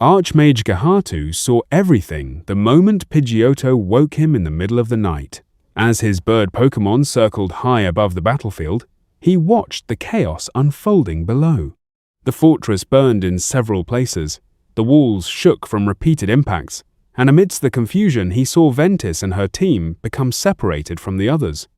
Archmage Gahatu saw everything the moment Pidgeotto woke him in the middle of the night. As his bird Pokémon circled high above the battlefield, he watched the chaos unfolding below. The fortress burned in several places, the walls shook from repeated impacts, and amidst the confusion he saw Ventis and her team become separated from the others.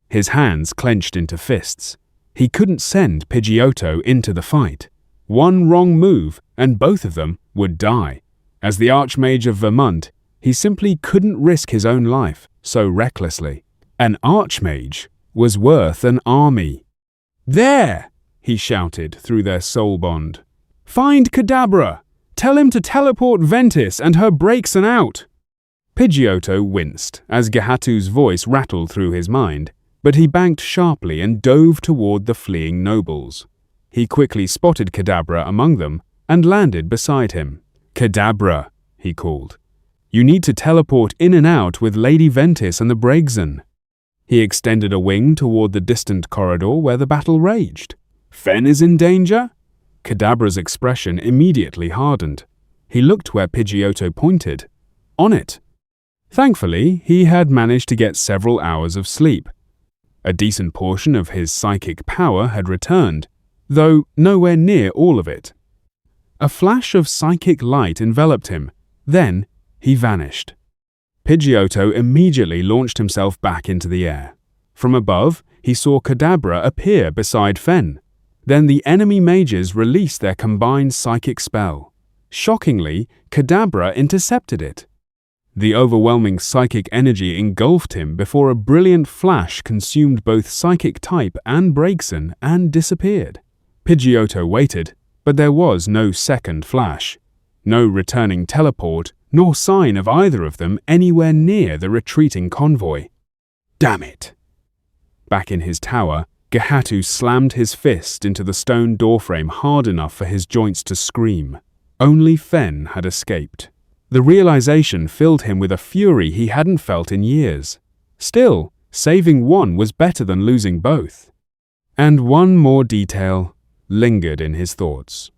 His hands clenched into fists. He couldn't send Pidgeotto into the fight. One wrong move, and both of them would die. As the Archmage of Vermont, he simply couldn't risk his own life so recklessly. An Archmage was worth an army. "There!" he shouted through their soul bond. "Find Kadabra! Tell him to teleport Ventis and her Braixen out!" Pidgeotto winced as Gahatu's voice rattled through his mind, but he banked sharply and dove toward the fleeing nobles. He quickly spotted Kadabra among them and landed beside him. "Kadabra," he called. "You need to teleport in and out with Lady Ventis and the Braixen." He extended a wing toward the distant corridor where the battle raged. "Fenn is in danger?" Kadabra's expression immediately hardened. He looked where Pidgeotto pointed. On it. Thankfully, he had managed to get several hours of sleep. A decent portion of his psychic power had returned, though nowhere near all of it. A flash of psychic light enveloped him. Then he vanished. Pidgeotto immediately launched himself back into the air. From above, he saw Kadabra appear beside Fenn. Then the enemy mages released their combined psychic spell. Shockingly, Kadabra intercepted it. The overwhelming psychic energy engulfed him before a brilliant flash consumed both psychic type and Braixen and disappeared. Pidgeotto waited, but there was no second flash. No returning teleport, nor sign of either of them anywhere near the retreating convoy. Damn it! Back in his tower, Gahatu slammed his fist into the stone doorframe hard enough for his joints to scream. Only Fenn had escaped. The realization filled him with a fury he hadn't felt in years. Still, saving one was better than losing both. And one more detail lingered in his thoughts.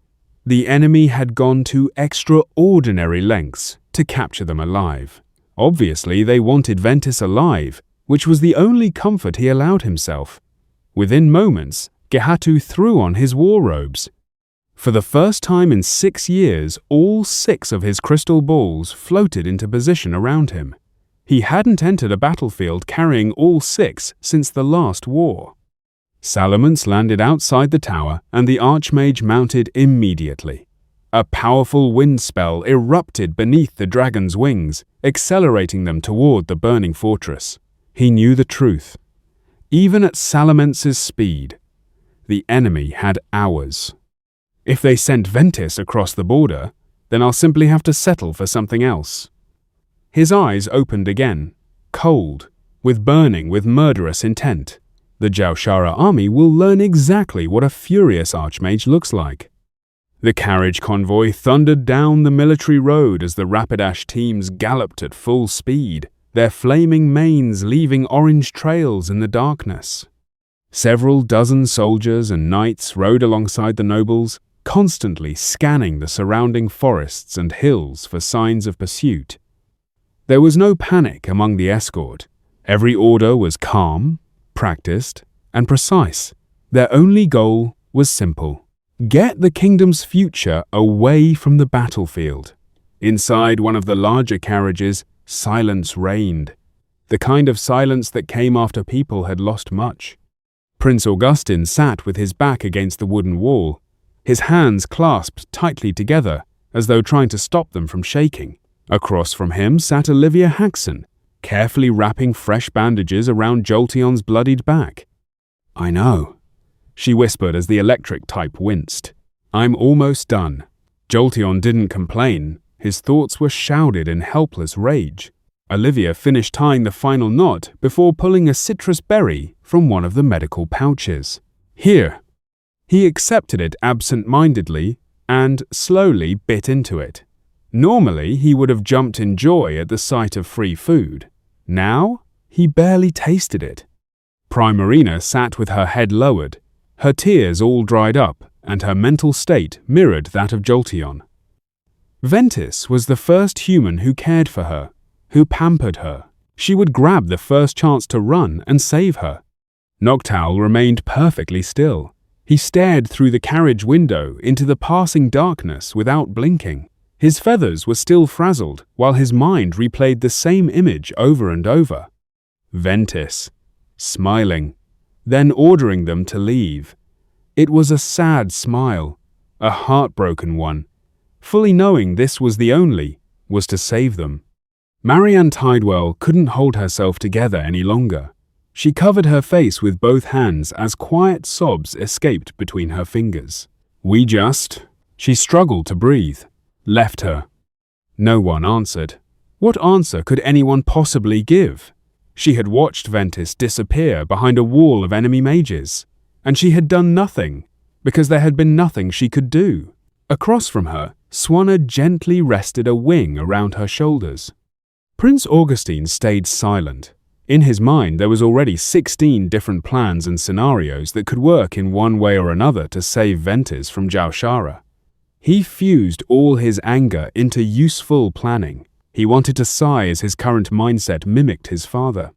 The enemy had gone to extraordinary lengths to capture them alive. Obviously, they wanted Ventis alive, which was the only comfort he allowed himself. Within moments, Gahatu threw on his war robes. For the first time in 6 years, all 6 of his crystal balls floated into position around him. He hadn't entered a battlefield carrying all 6 since the last war. Salamence landed outside the tower, and the Archmage mounted immediately. A powerful wind spell erupted beneath the dragon's wings, accelerating them toward the burning fortress. He knew the truth. Even at Salamence's speed, the enemy had hours. If they sent Ventis across the border, then I'll simply have to settle for something else. His eyes opened again, cold, burning with murderous intent. The Jaushara army will learn exactly what a furious Archmage looks like. The carriage convoy thundered down the military road as the Rapidash teams galloped at full speed, their flaming manes leaving orange trails in the darkness. Several dozen soldiers and knights rode alongside the nobles, constantly scanning the surrounding forests and hills for signs of pursuit. There was no panic among the escort. Every order was calm, practiced, and precise. Their only goal was simple: get the kingdom's future away from the battlefield. Inside one of the larger carriages, silence reigned, the kind of silence that came after people had lost much. Prince Augustin sat with his back against the wooden wall, his hands clasped tightly together as though trying to stop them from shaking. Across from him sat Olivia Haxon, carefully wrapping fresh bandages around Jolteon's bloodied back. "I know," she whispered as the electric type winced. "I'm almost done." Jolteon didn't complain. His thoughts were shrouded in helpless rage. Olivia finished tying the final knot before pulling a citrus berry from one of the medical pouches. "Here." He accepted it absent-mindedly and slowly bit into it. Normally, he would have jumped in joy at the sight of free food. Now, he barely tasted it. Primarina sat with her head lowered, her tears all dried up, and her mental state mirrored that of Jolteon. Ventis was the first human who cared for her, who pampered her. She would grab the first chance to run and save her. Noctowl remained perfectly still. He stared through the carriage window into the passing darkness without blinking. His feathers were still frazzled, while his mind replayed the same image over and over. Ventis, smiling, then ordering them to leave. It was a sad smile, a heartbroken one. Fully knowing this was the only, was to save them. Marianne Tidewell couldn't hold herself together any longer. She covered her face with both hands as quiet sobs escaped between her fingers. She struggled to breathe. Left her. No one answered. What answer could anyone possibly give? She had watched Ventis disappear behind a wall of enemy mages, and she had done nothing, because there had been nothing she could do. Across from her, Swanna gently rested a wing around her shoulders. Prince Augustine stayed silent. In his mind, there was already 16 different plans and scenarios that could work in one way or another to save Ventis from Jaushara. He fused all his anger into useful planning. He wanted to sigh as his current mindset mimicked his father.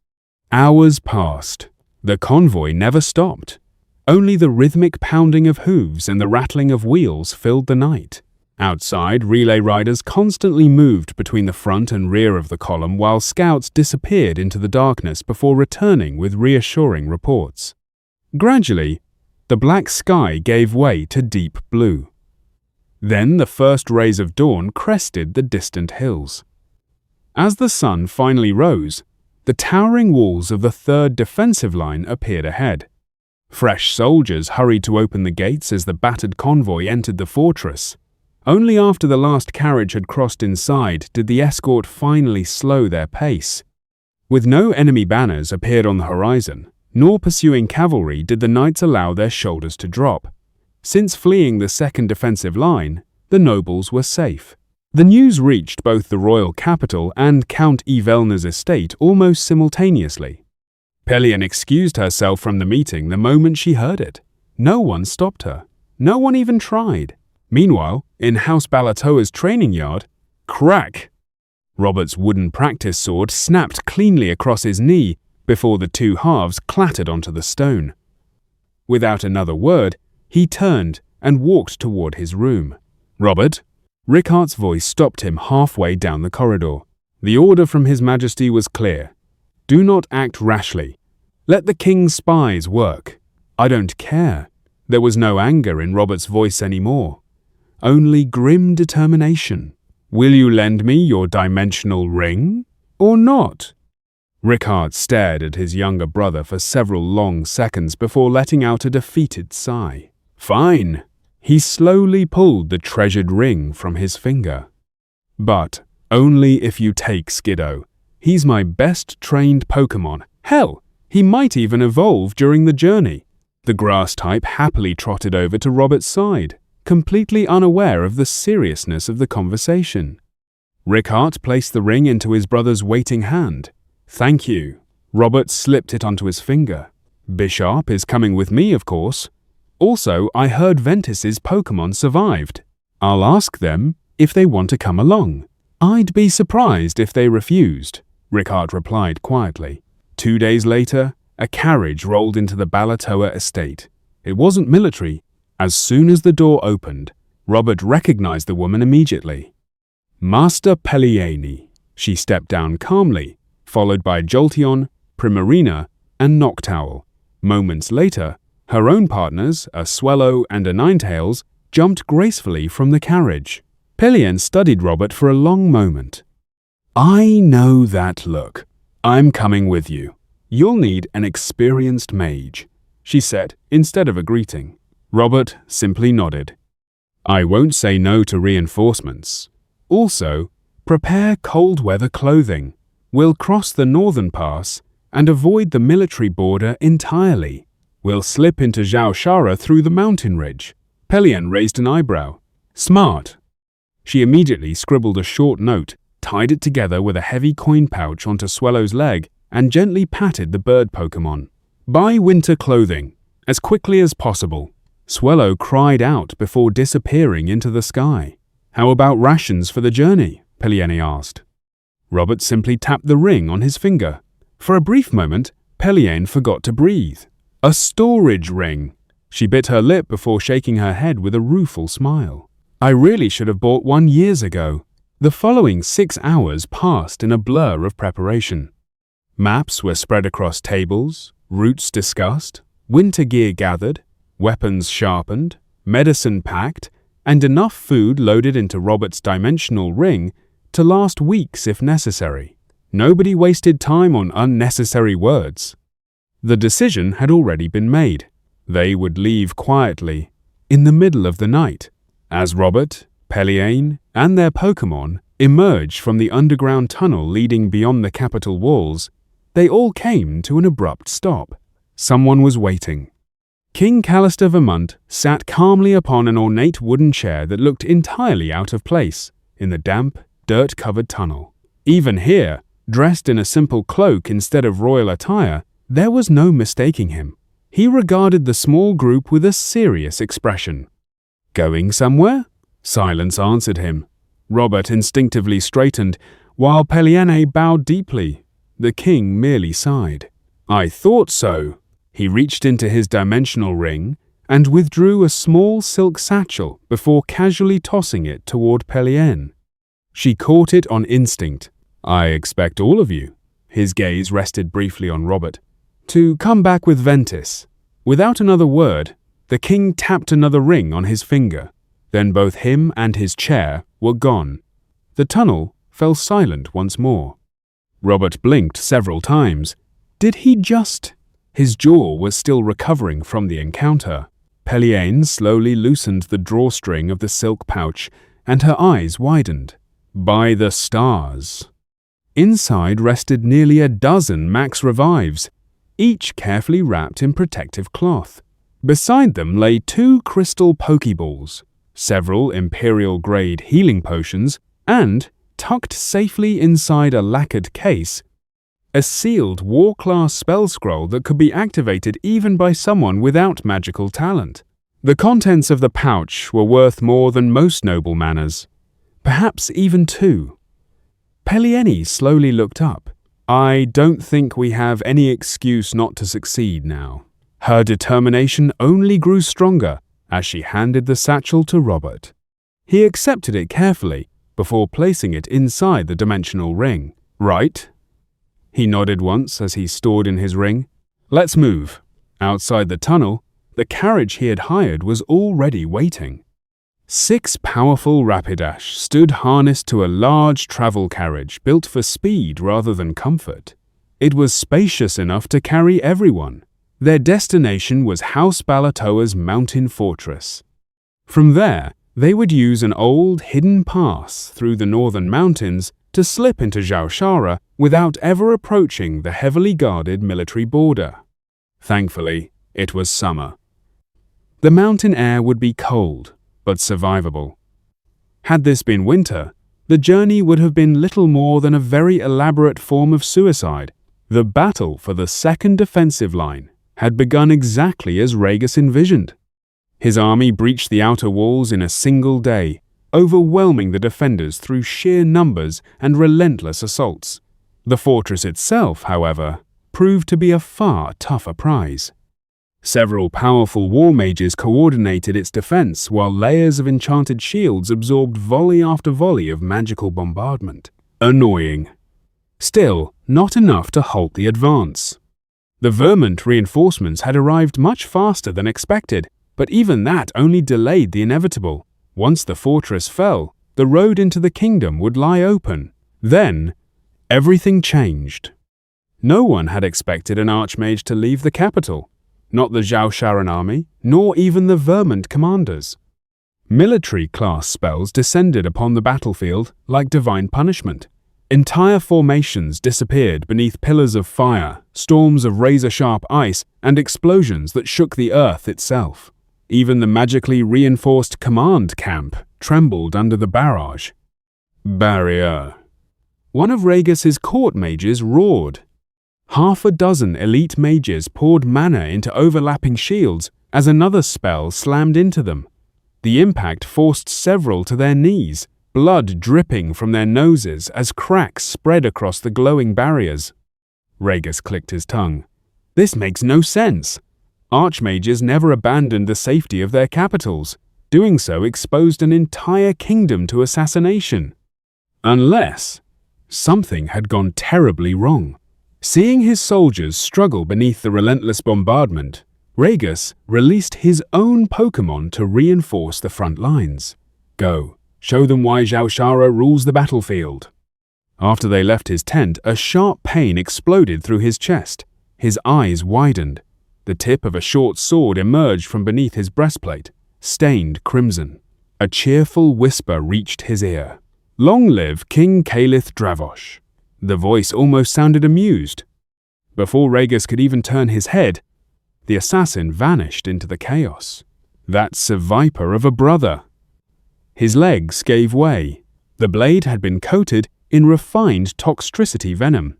Hours passed. The convoy never stopped. Only the rhythmic pounding of hooves and the rattling of wheels filled the night. Outside, relay riders constantly moved between the front and rear of the column while scouts disappeared into the darkness before returning with reassuring reports. Gradually, the black sky gave way to deep blue. Then the first rays of dawn crested the distant hills. As the sun finally rose, the towering walls of the third defensive line appeared ahead. Fresh soldiers hurried to open the gates as the battered convoy entered the fortress. Only after the last carriage had crossed inside did the escort finally slow their pace. With no enemy banners appeared on the horizon, nor pursuing cavalry did the knights allow their shoulders to drop. Since fleeing the second defensive line, the nobles were safe. The news reached both the royal capital and Count Evelna's estate almost simultaneously. Pelion excused herself from the meeting the moment she heard it. No one stopped her. No one even tried. Meanwhile, in House Balatoa's training yard, crack! Robert's wooden practice sword snapped cleanly across his knee before the two halves clattered onto the stone. Without another word, he turned and walked toward his room. Robert? Rickard's voice stopped him halfway down the corridor. The order from His Majesty was clear. Do not act rashly. Let the king's spies work. I don't care. There was no anger in Robert's voice anymore. Only grim determination. Will you lend me your dimensional ring? Or not? Rickard stared at his younger brother for several long seconds before letting out a defeated sigh. Fine. He slowly pulled the treasured ring from his finger. But only if you take Skiddo. He's my best trained Pokémon. Hell, he might even evolve during the journey. The grass type happily trotted over to Robert's side, completely unaware of the seriousness of the conversation. Rickard placed the ring into his brother's waiting hand. Thank you. Robert slipped it onto his finger. Bishop is coming with me, of course. Also, I heard Ventis's Pokémon survived. I'll ask them if they want to come along. I'd be surprised if they refused, Rickard replied quietly. 2 days later, a carriage rolled into the Balatoa estate. It wasn't military. As soon as the door opened, Robert recognized the woman immediately. Master Pellieni. She stepped down calmly, followed by Jolteon, Primarina, and Noctowl. Moments later, her own partners, a Swellow and a Ninetails, jumped gracefully from the carriage. Pelion studied Robert for a long moment. I know that look. I'm coming with you. You'll need an experienced mage, she said, instead of a greeting. Robert simply nodded. I won't say no to reinforcements. Also, prepare cold weather clothing. We'll cross the northern pass and avoid the military border entirely. We'll slip into Jaushara through the mountain ridge. Pelion raised an eyebrow. Smart. She immediately scribbled a short note, tied it together with a heavy coin pouch onto Swellow's leg, and gently patted the bird Pokémon. Buy winter clothing, as quickly as possible. Swellow cried out before disappearing into the sky. How about rations for the journey? Pelliene asked. Robert simply tapped the ring on his finger. For a brief moment, Pelliene forgot to breathe. A storage ring! She bit her lip before shaking her head with a rueful smile. I really should have bought one years ago. The following 6 hours passed in a blur of preparation. Maps were spread across tables, routes discussed, winter gear gathered, weapons sharpened, medicine packed, and enough food loaded into Robert's dimensional ring to last weeks if necessary. Nobody wasted time on unnecessary words. The decision had already been made. They would leave quietly, in the middle of the night, as Robert, Pelliene, and their Pokémon emerged from the underground tunnel leading beyond the capital walls. They all came to an abrupt stop. Someone was waiting. King Callister Vermont sat calmly upon an ornate wooden chair that looked entirely out of place in the damp, dirt-covered tunnel. Even here, dressed in a simple cloak instead of royal attire, there was no mistaking him. He regarded the small group with a serious expression. "Going somewhere?" Silence answered him. Robert instinctively straightened, while Pelliene bowed deeply. The king merely sighed. "I thought so." He reached into his dimensional ring and withdrew a small silk satchel before casually tossing it toward Pelliene. She caught it on instinct. "I expect all of you." His gaze rested briefly on Robert. "To come back with Ventis." Without another word, the king tapped another ring on his finger. Then both him and his chair were gone. The tunnel fell silent once more. Robert blinked several times. Did he just... His jaw was still recovering from the encounter. Pelliene slowly loosened the drawstring of the silk pouch, and her eyes widened. By the stars! Inside rested nearly a dozen max revives, each carefully wrapped in protective cloth. Beside them lay 2 crystal Pokeballs, several Imperial-grade healing potions, and, tucked safely inside a lacquered case, a sealed war-class spell scroll that could be activated even by someone without magical talent. The contents of the pouch were worth more than most noble manors, perhaps even 2. Pelliene slowly looked up. "I don't think we have any excuse not to succeed now." Her determination only grew stronger as she handed the satchel to Robert. He accepted it carefully before placing it inside the dimensional ring. "Right?" He nodded once as he stored in his ring. "Let's move." Outside the tunnel, the carriage he had hired was already waiting. 6 powerful Rapidash stood harnessed to a large travel carriage built for speed rather than comfort. It was spacious enough to carry everyone. Their destination was House Balatoa's mountain fortress. From there, they would use an old hidden pass through the northern mountains to slip into Zhaoshara without ever approaching the heavily guarded military border. Thankfully, it was summer. The mountain air would be cold, but survivable. Had this been winter, the journey would have been little more than a very elaborate form of suicide. The battle for the second defensive line had begun exactly as Rhaegus envisioned. His army breached the outer walls in a single day, overwhelming the defenders through sheer numbers and relentless assaults. The fortress itself, however, proved to be a far tougher prize. Several powerful war mages coordinated its defense, while layers of enchanted shields absorbed volley after volley of magical bombardment. Annoying. Still, not enough to halt the advance. The Vermont reinforcements had arrived much faster than expected, but even that only delayed the inevitable. Once the fortress fell, the road into the kingdom would lie open. Then, everything changed. No one had expected an archmage to leave the capital. Not the Zhaosharan army, nor even the Vermont commanders. Military-class spells descended upon the battlefield like divine punishment. Entire formations disappeared beneath pillars of fire, storms of razor-sharp ice, and explosions that shook the earth itself. Even the magically reinforced command camp trembled under the barrage. Barrier. One of Rhaegus's court mages roared. Half a dozen elite mages poured mana into overlapping shields as another spell slammed into them. The impact forced several to their knees, blood dripping from their noses as cracks spread across the glowing barriers. Rhaegus clicked his tongue. This makes no sense. Archmages never abandoned the safety of their capitals. Doing so exposed an entire kingdom to assassination. Unless something had gone terribly wrong. Seeing his soldiers struggle beneath the relentless bombardment, Rhaegus released his own Pokémon to reinforce the front lines. Go, show them why Zhao rules the battlefield. After they left his tent, a sharp pain exploded through his chest. His eyes widened. The tip of a short sword emerged from beneath his breastplate, stained crimson. A cheerful whisper reached his ear. Long live King Calith Dravosh. The voice almost sounded amused. Before Rhaegus could even turn his head, the assassin vanished into the chaos. That's a viper of a brother. His legs gave way. The blade had been coated in refined toxicity venom.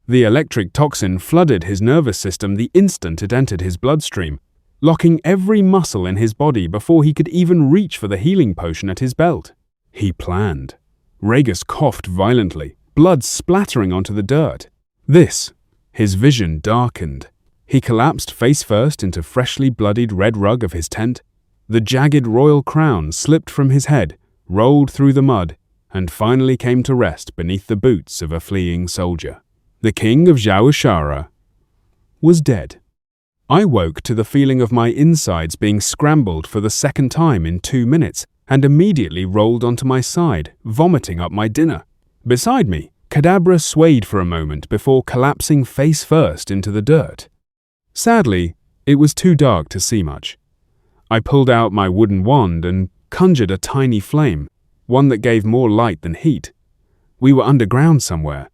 The electric toxin flooded his nervous system the instant it entered his bloodstream, locking every muscle in his body before he could even reach for the healing potion at his belt. He planned. Rhaegus coughed violently, blood splattering onto the dirt. His vision darkened. He collapsed face first into freshly bloodied red rug of his tent. The jagged royal crown slipped from his head, rolled through the mud, and finally came to rest beneath the boots of a fleeing soldier. The king of Zhao was dead. I woke to the feeling of my insides being scrambled for the second time in 2 minutes and immediately rolled onto my side, vomiting up my dinner. Beside me, Kadabra swayed for a moment before collapsing face first into the dirt. Sadly, it was too dark to see much. I pulled out my wooden wand and conjured a tiny flame, one that gave more light than heat. We were underground somewhere.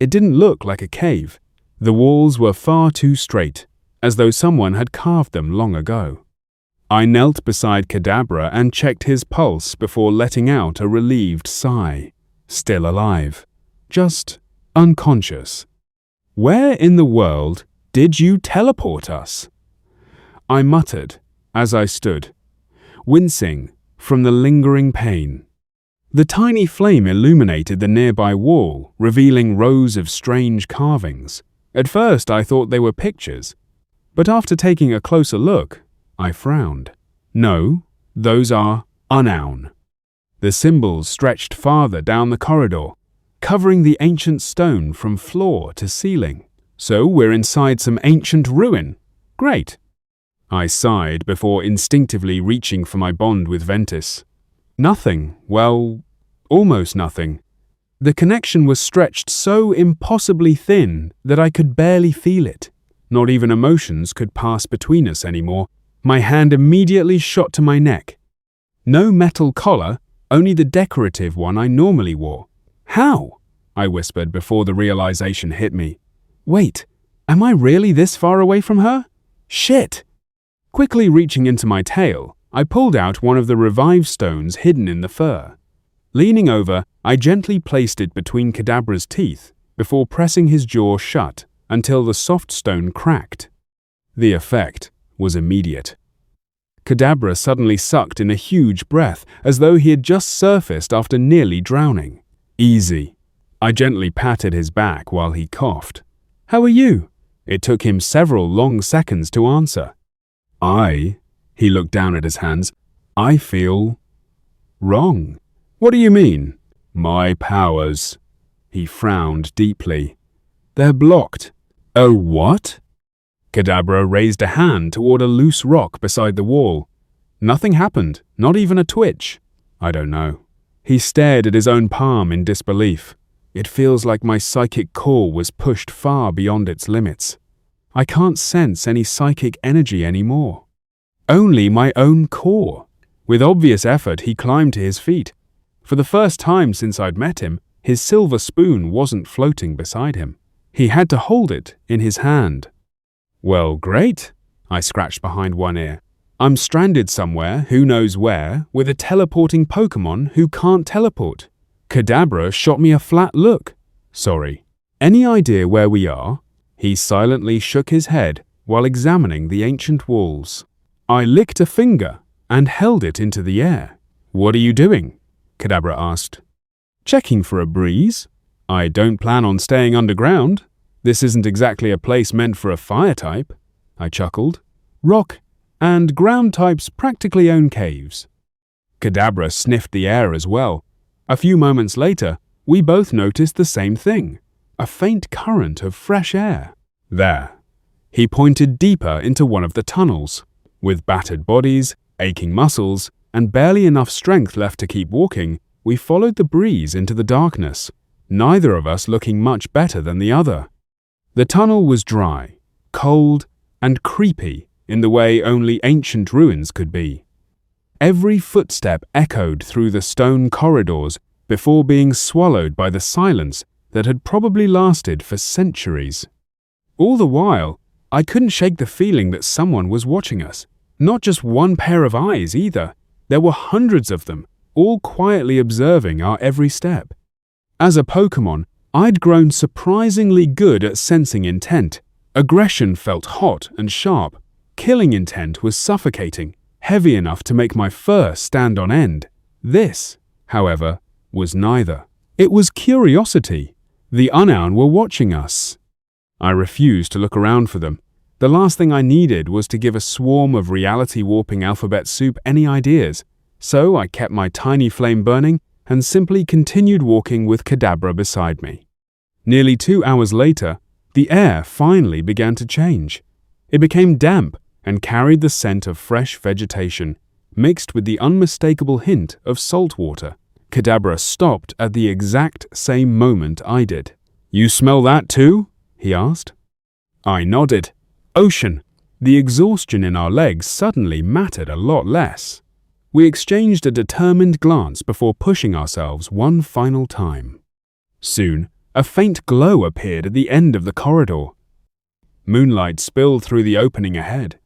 It didn't look like a cave. The walls were far too straight, as though someone had carved them long ago. I knelt beside Kadabra and checked his pulse before letting out a relieved sigh. Still alive. Just unconscious. Where in the world did you teleport us? I muttered as I stood, wincing from the lingering pain. The tiny flame illuminated the nearby wall, revealing rows of strange carvings. At first I thought they were pictures, but after taking a closer look, I frowned. No, those are Unown. The symbols stretched farther down the corridor, covering the ancient stone from floor to ceiling. So we're inside some ancient ruin. Great. I sighed before instinctively reaching for my bond with Ventis. Nothing, well, almost nothing. The connection was stretched so impossibly thin that I could barely feel it. Not even emotions could pass between us anymore. My hand immediately shot to my neck. No metal collar, only the decorative one I normally wore. How? I whispered before the realization hit me. Wait, am I really this far away from her? Shit! Quickly reaching into my tail, I pulled out one of the revive stones hidden in the fur. Leaning over, I gently placed it between Kadabra's teeth before pressing his jaw shut until the soft stone cracked. The effect was immediate. Kadabra suddenly sucked in a huge breath as though he had just surfaced after nearly drowning. Easy. I gently patted his back while he coughed. How are you? It took him several long seconds to answer. He looked down at his hands. I feel wrong. What do you mean? My powers. He frowned deeply. They're blocked. Oh, what? Kadabra raised a hand toward a loose rock beside the wall. Nothing happened, not even a twitch. I don't know. He stared at his own palm in disbelief. It feels like my psychic core was pushed far beyond its limits. I can't sense any psychic energy anymore. Only my own core. With obvious effort, he climbed to his feet. For the first time since I'd met him, his silver spoon wasn't floating beside him. He had to hold it in his hand. Well, great, I scratched behind one ear. I'm stranded somewhere, who knows where, with a teleporting Pokémon who can't teleport. Kadabra shot me a flat look. Sorry. Any idea where we are? He silently shook his head while examining the ancient walls. I licked a finger. and held it into the air. "What are you doing?" Kadabra asked. "Checking for a breeze. I don't plan on staying underground. This isn't exactly a place meant for a fire type," I chuckled. "Rock and ground types practically own caves." Kadabra sniffed the air as well. A few moments later, we both noticed the same thing, a faint current of fresh air. "There." He pointed deeper into one of the tunnels. With battered bodies, aching muscles, and barely enough strength left to keep walking, we followed the breeze into the darkness, neither of us looking much better than the other. The tunnel was dry, cold, and creepy in the way only ancient ruins could be. Every footstep echoed through the stone corridors before being swallowed by the silence that had probably lasted for centuries. All the while, I couldn't shake the feeling that someone was watching us. Not just one pair of eyes either. There were hundreds of them, all quietly observing our every step. As a Pokémon, I'd grown surprisingly good at sensing intent. Aggression felt hot and sharp. Killing intent was suffocating, heavy enough to make my fur stand on end. This, however, was neither. It was curiosity. The Unown were watching us. I refused to look around for them. The last thing I needed was to give a swarm of reality-warping alphabet soup any ideas, so I kept my tiny flame burning and simply continued walking with Kadabra beside me. Nearly 2 hours later, the air finally began to change. It became damp and carried the scent of fresh vegetation, mixed with the unmistakable hint of salt water. Kadabra stopped at the exact same moment I did. "You smell that too?" he asked. I nodded. Ocean. The exhaustion in our legs suddenly mattered a lot less. We exchanged a determined glance before pushing ourselves one final time. Soon, a faint glow appeared at the end of the corridor. Moonlight spilled through the opening ahead.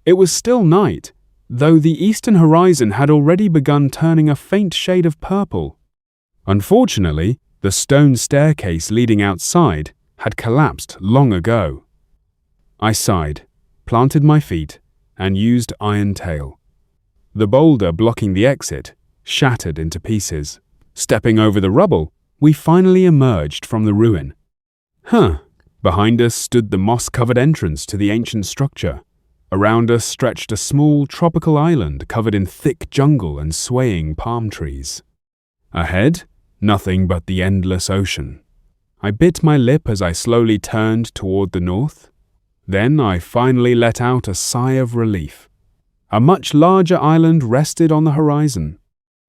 It was still night, though the eastern horizon had already begun turning a faint shade of purple. Unfortunately, the stone staircase leading outside had collapsed long ago. I sighed, planted my feet, and used Iron Tail. The boulder blocking the exit shattered into pieces. Stepping over the rubble, we finally emerged from the ruin. Behind us stood the moss-covered entrance to the ancient structure. Around us stretched a small tropical island covered in thick jungle and swaying palm trees. Ahead, nothing but the endless ocean. I bit my lip as I slowly turned toward the north. Then I finally let out a sigh of relief. A much larger island rested on the horizon.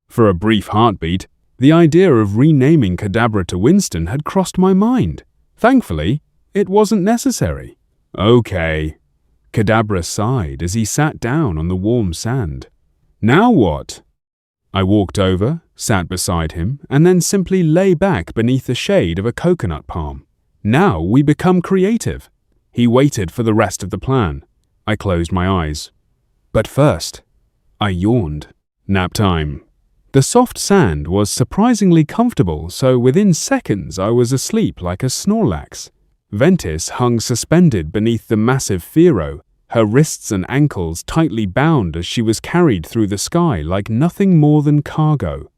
For a brief heartbeat, the idea of renaming Kadabra to Winston had crossed my mind. Thankfully, it wasn't necessary. "Okay." Kadabra sighed as he sat down on the warm sand. "Now what?" I walked over, sat beside him, and then simply lay back beneath the shade of a coconut palm. "Now we become creative." He waited for the rest of the plan. I closed my eyes. But first, I yawned. Nap time. The soft sand was surprisingly comfortable, so within seconds I was asleep like a Snorlax. Ventis hung suspended beneath the massive Fero, her wrists and ankles tightly bound as she was carried through the sky like nothing more than cargo.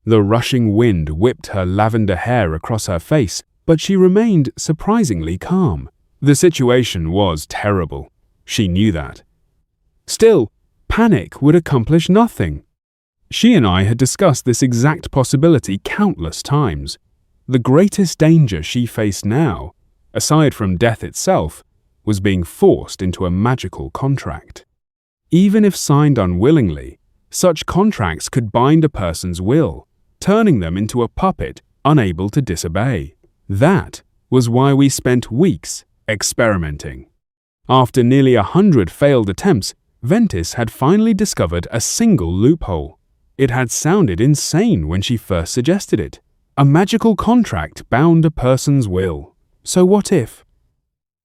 The rushing wind whipped her lavender hair across her face, but she remained surprisingly calm. The situation was terrible. She knew that. Still, panic would accomplish nothing. She and I had discussed this exact possibility countless times. The greatest danger she faced now, aside from death itself, was being forced into a magical contract. Even if signed unwillingly, such contracts could bind a person's will, turning them into a puppet unable to disobey. That was why we spent weeks experimenting. After nearly 100 failed attempts, Ventis had finally discovered a single loophole. It had sounded insane when she first suggested it. A magical contract bound a person's will. So what if?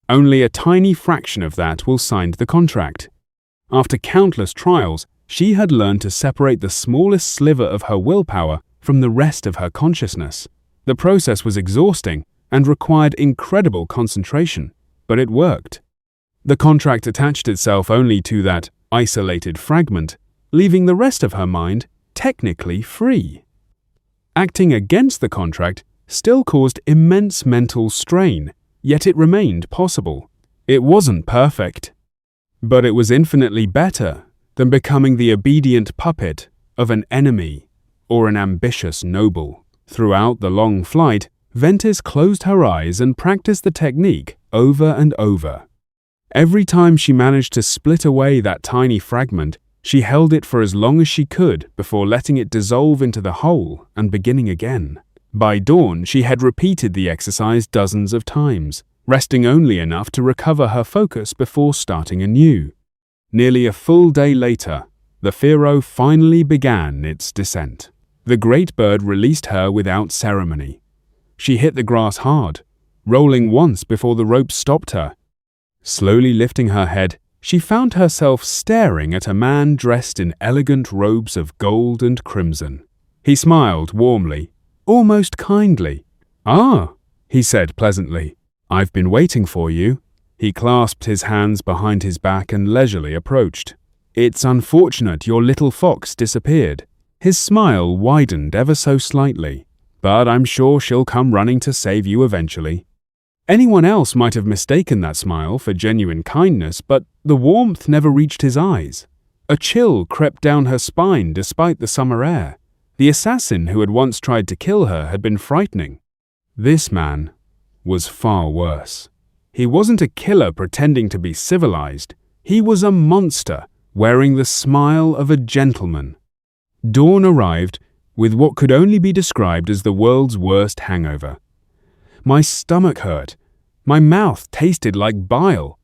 Only a tiny fraction of that will sign the contract. After countless trials, she had learned to separate the smallest sliver of her willpower from the rest of her consciousness. The process was exhausting and required incredible concentration, but it worked. The contract attached itself only to that isolated fragment, leaving the rest of her mind technically free. Acting against the contract still caused immense mental strain, yet it remained possible. It wasn't perfect, but it was infinitely better than becoming the obedient puppet of an enemy or an ambitious noble. Throughout the long flight, Ventis closed her eyes and practiced the technique over and over. Every time she managed to split away that tiny fragment, she held it for as long as she could before letting it dissolve into the whole and beginning again. By dawn, she had repeated the exercise dozens of times, resting only enough to recover her focus before starting anew. Nearly a full day later, the Pharaoh finally began its descent. The great bird released her without ceremony. She hit the grass hard, rolling once before the rope stopped her. Slowly lifting her head, she found herself staring at a man dressed in elegant robes of gold and crimson. He smiled warmly, almost kindly. "Ah," he said pleasantly, "I've been waiting for you." He clasped his hands behind his back and leisurely approached. "It's unfortunate your little fox disappeared." His smile widened ever so slightly, "but I'm sure she'll come running to save you eventually." Anyone else might have mistaken that smile for genuine kindness, but the warmth never reached his eyes. A chill crept down her spine despite the summer air. The assassin who had once tried to kill her had been frightening. This man was far worse. He wasn't a killer pretending to be civilized. He was a monster, wearing the smile of a gentleman. Dawn arrived with what could only be described as the world's worst hangover. My stomach hurt, my mouth tasted like bile,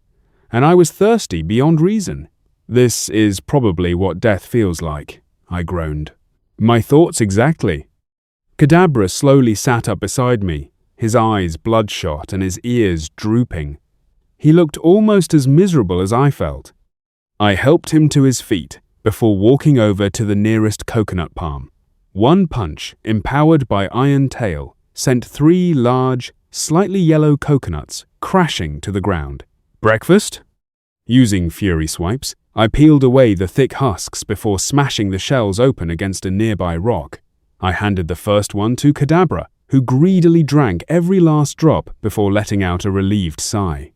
and I was thirsty beyond reason. "This is probably what death feels like," I groaned. "My thoughts exactly." Kadabra slowly sat up beside me, his eyes bloodshot and his ears drooping. He looked almost as miserable as I felt. I helped him to his feet before walking over to the nearest coconut palm. One punch, empowered by Iron Tail, sent 3 large, slightly yellow coconuts crashing to the ground. "Breakfast?" Using fury swipes, I peeled away the thick husks before smashing the shells open against a nearby rock. I handed the first one to Kadabra, who greedily drank every last drop before letting out a relieved sigh.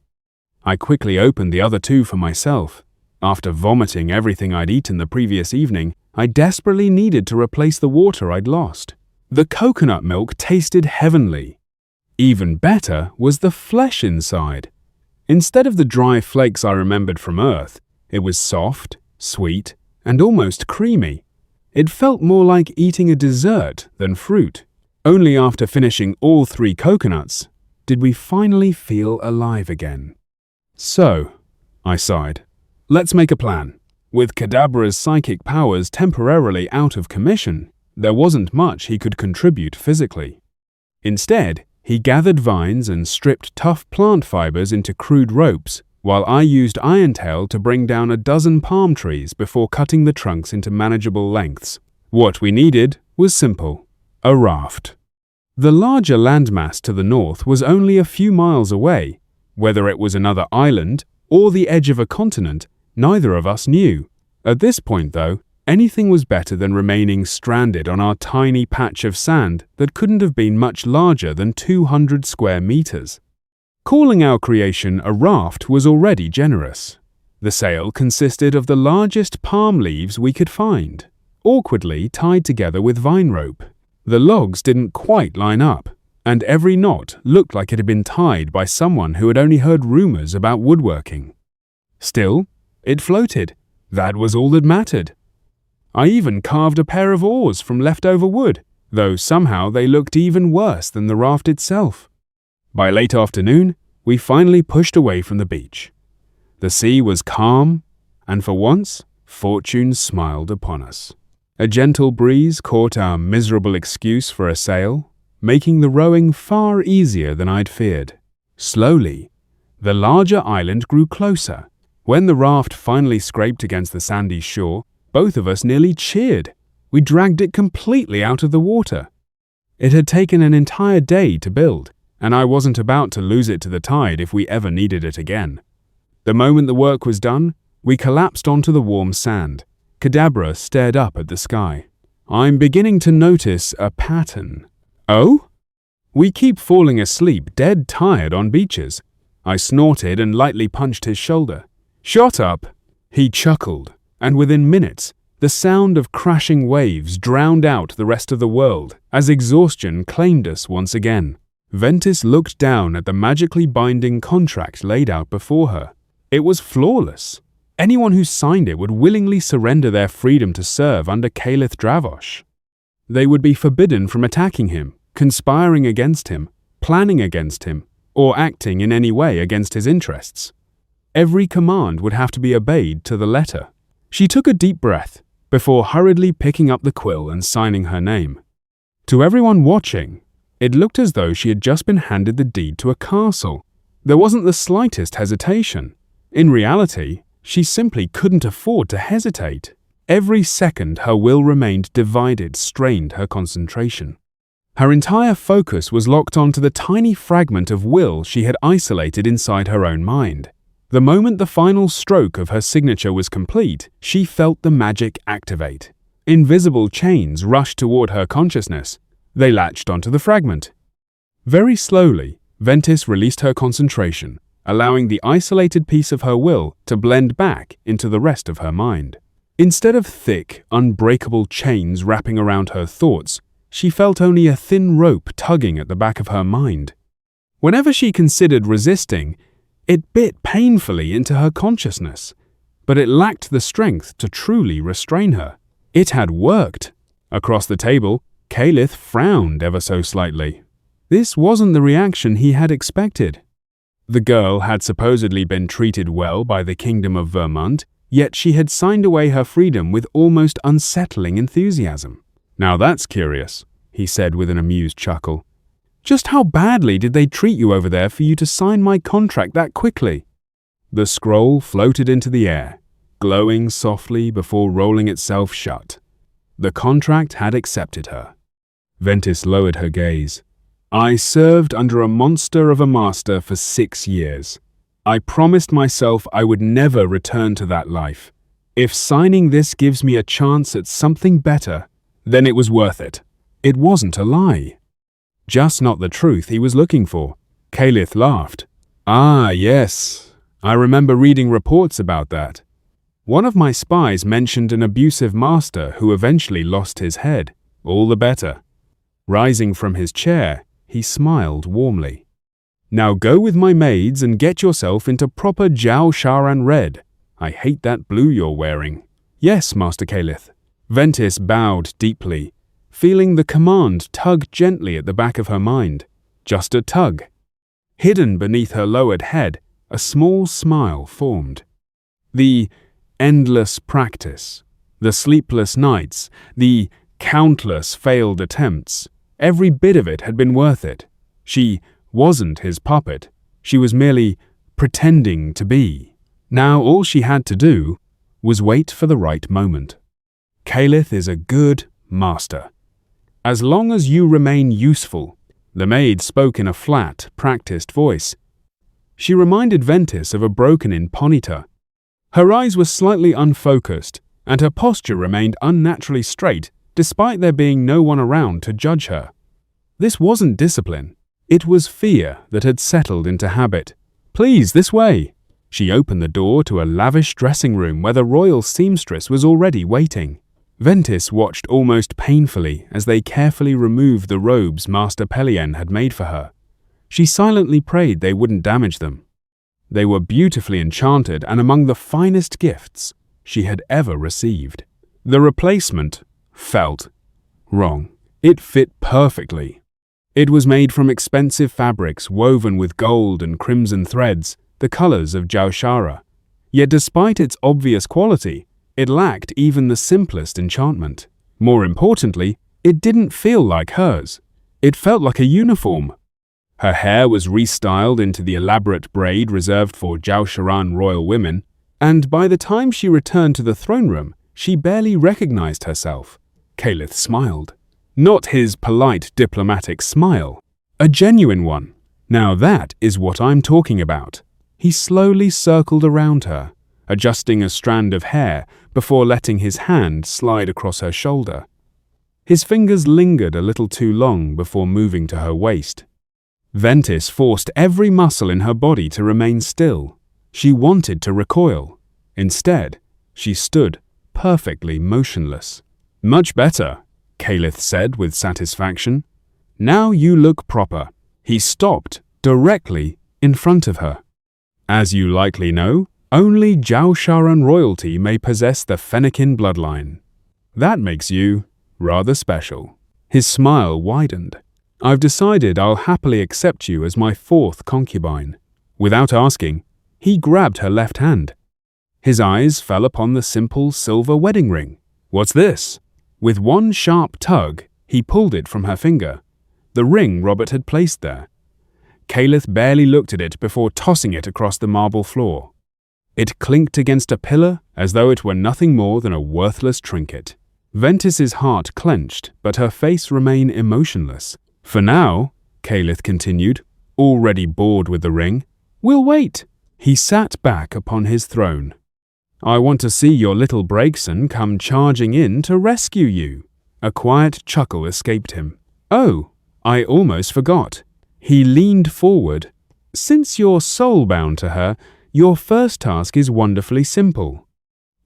I quickly opened the other 2 for myself. After vomiting everything I'd eaten the previous evening, I desperately needed to replace the water I'd lost. The coconut milk tasted heavenly. Even better was the flesh inside. Instead of the dry flakes I remembered from Earth, it was soft, sweet, and almost creamy. It felt more like eating a dessert than fruit. Only after finishing all 3 coconuts did we finally feel alive again. "So," I sighed, "let's make a plan." With Kadabra's psychic powers temporarily out of commission, there wasn't much he could contribute physically. Instead, he gathered vines and stripped tough plant fibers into crude ropes, while I used Irontail to bring down a dozen palm trees before cutting the trunks into manageable lengths. What we needed was simple: a raft. The larger landmass to the north was only a few miles away. Whether it was another island or the edge of a continent, neither of us knew. At this point, though, anything was better than remaining stranded on our tiny patch of sand that couldn't have been much larger than 200 square meters. Calling our creation a raft was already generous. The sail consisted of the largest palm leaves we could find, awkwardly tied together with vine rope. The logs didn't quite line up, and every knot looked like it had been tied by someone who had only heard rumors about woodworking. Still, it floated. That was all that mattered. I even carved a pair of oars from leftover wood, though somehow they looked even worse than the raft itself. By late afternoon, we finally pushed away from the beach. The sea was calm, and for once, fortune smiled upon us. A gentle breeze caught our miserable excuse for a sail, making the rowing far easier than I'd feared. Slowly, the larger island grew closer. When the raft finally scraped against the sandy shore, both of us nearly cheered. We dragged it completely out of the water. It had taken an entire day to build, and I wasn't about to lose it to the tide if we ever needed it again. The moment the work was done, we collapsed onto the warm sand. Kadabra stared up at the sky. I'm beginning to notice a pattern. Oh? We keep falling asleep dead tired on beaches. I snorted and lightly punched his shoulder. Shut up! He chuckled, and within minutes, the sound of crashing waves drowned out the rest of the world as exhaustion claimed us once again. Ventis looked down at the magically binding contract laid out before her. It was flawless. Anyone who signed it would willingly surrender their freedom to serve under Calith Dravosh. They would be forbidden from attacking him, conspiring against him, planning against him, or acting in any way against his interests. Every command would have to be obeyed to the letter. She took a deep breath before hurriedly picking up the quill and signing her name. To everyone watching, it looked as though she had just been handed the deed to a castle. There wasn't the slightest hesitation. In reality, she simply couldn't afford to hesitate. Every second her will remained divided strained her concentration. Her entire focus was locked onto the tiny fragment of will she had isolated inside her own mind. The moment the final stroke of her signature was complete, she felt the magic activate. Invisible chains rushed toward her consciousness. They latched onto the fragment. Very slowly, Ventis released her concentration, allowing the isolated piece of her will to blend back into the rest of her mind. Instead of thick, unbreakable chains wrapping around her thoughts, she felt only a thin rope tugging at the back of her mind. Whenever she considered resisting, it bit painfully into her consciousness, but it lacked the strength to truly restrain her. It had worked. Across the table, Calith frowned ever so slightly. This wasn't the reaction he had expected. The girl had supposedly been treated well by the Kingdom of Vermont, yet she had signed away her freedom with almost unsettling enthusiasm. Now that's curious, he said with an amused chuckle. Just how badly did they treat you over there for you to sign my contract that quickly? The scroll floated into the air, glowing softly before rolling itself shut. The contract had accepted her. Ventis lowered her gaze. I served under a monster of a master for 6 years. I promised myself I would never return to that life. If signing this gives me a chance at something better, then it was worth it. It wasn't a lie. Just not the truth he was looking for. Calith laughed. Ah, yes. I remember reading reports about that. One of my spies mentioned an abusive master who eventually lost his head. All the better. Rising from his chair, he smiled warmly. Now go with my maids and get yourself into proper Jiao Sharan red. I hate that blue you're wearing. Yes, Master Calith. Ventis bowed deeply, feeling the command tug gently at the back of her mind. Just a tug. Hidden beneath her lowered head, a small smile formed. The endless practice, the sleepless nights, the countless failed attempts, every bit of it had been worth it. She wasn't his puppet. She was merely pretending to be. Now all she had to do was wait for the right moment. Calith is a good master. As long as you remain useful, the maid spoke in a flat, practiced voice. She reminded Ventis of a broken-in ponyta. Her eyes were slightly unfocused, and her posture remained unnaturally straight, despite there being no one around to judge her. This wasn't discipline. It was fear that had settled into habit. Please, this way. She opened the door to a lavish dressing room where the royal seamstress was already waiting. Ventis watched almost painfully as they carefully removed the robes Master Pelien had made for her. She silently prayed they wouldn't damage them. They were beautifully enchanted and among the finest gifts she had ever received. The replacement felt wrong. It fit perfectly. It was made from expensive fabrics woven with gold and crimson threads, the colors of Jaushara. Yet despite its obvious quality, it lacked even the simplest enchantment. More importantly, it didn't feel like hers. It felt like a uniform. Her hair was restyled into the elaborate braid reserved for Jausharan royal women, and by the time she returned to the throne room, she barely recognized herself. Calith smiled. Not his polite diplomatic smile. A genuine one. Now that is what I'm talking about. He slowly circled around her, adjusting a strand of hair before letting his hand slide across her shoulder. His fingers lingered a little too long before moving to her waist. Ventis forced every muscle in her body to remain still. She wanted to recoil. Instead, she stood, perfectly motionless. "Much better," Calith said with satisfaction. "Now you look proper." He stopped, directly in front of her. "As you likely know, only Jausharan royalty may possess the Fennekin bloodline. That makes you rather special." His smile widened. "I've decided I'll happily accept you as my 4th concubine." Without asking, he grabbed her left hand. His eyes fell upon the simple silver wedding ring. "What's this?" With one sharp tug, he pulled it from her finger. The ring Robert had placed there. Calith barely looked at it before tossing it across the marble floor. It clinked against a pillar as though it were nothing more than a worthless trinket. Ventis's heart clenched, but her face remained emotionless. "For now," Calith continued, already bored with the ring, "we'll wait." He sat back upon his throne. "I want to see your little Breakson come charging in to rescue you." A quiet chuckle escaped him. "Oh, I almost forgot." He leaned forward. "Since you're soul-bound to her, your first task is wonderfully simple."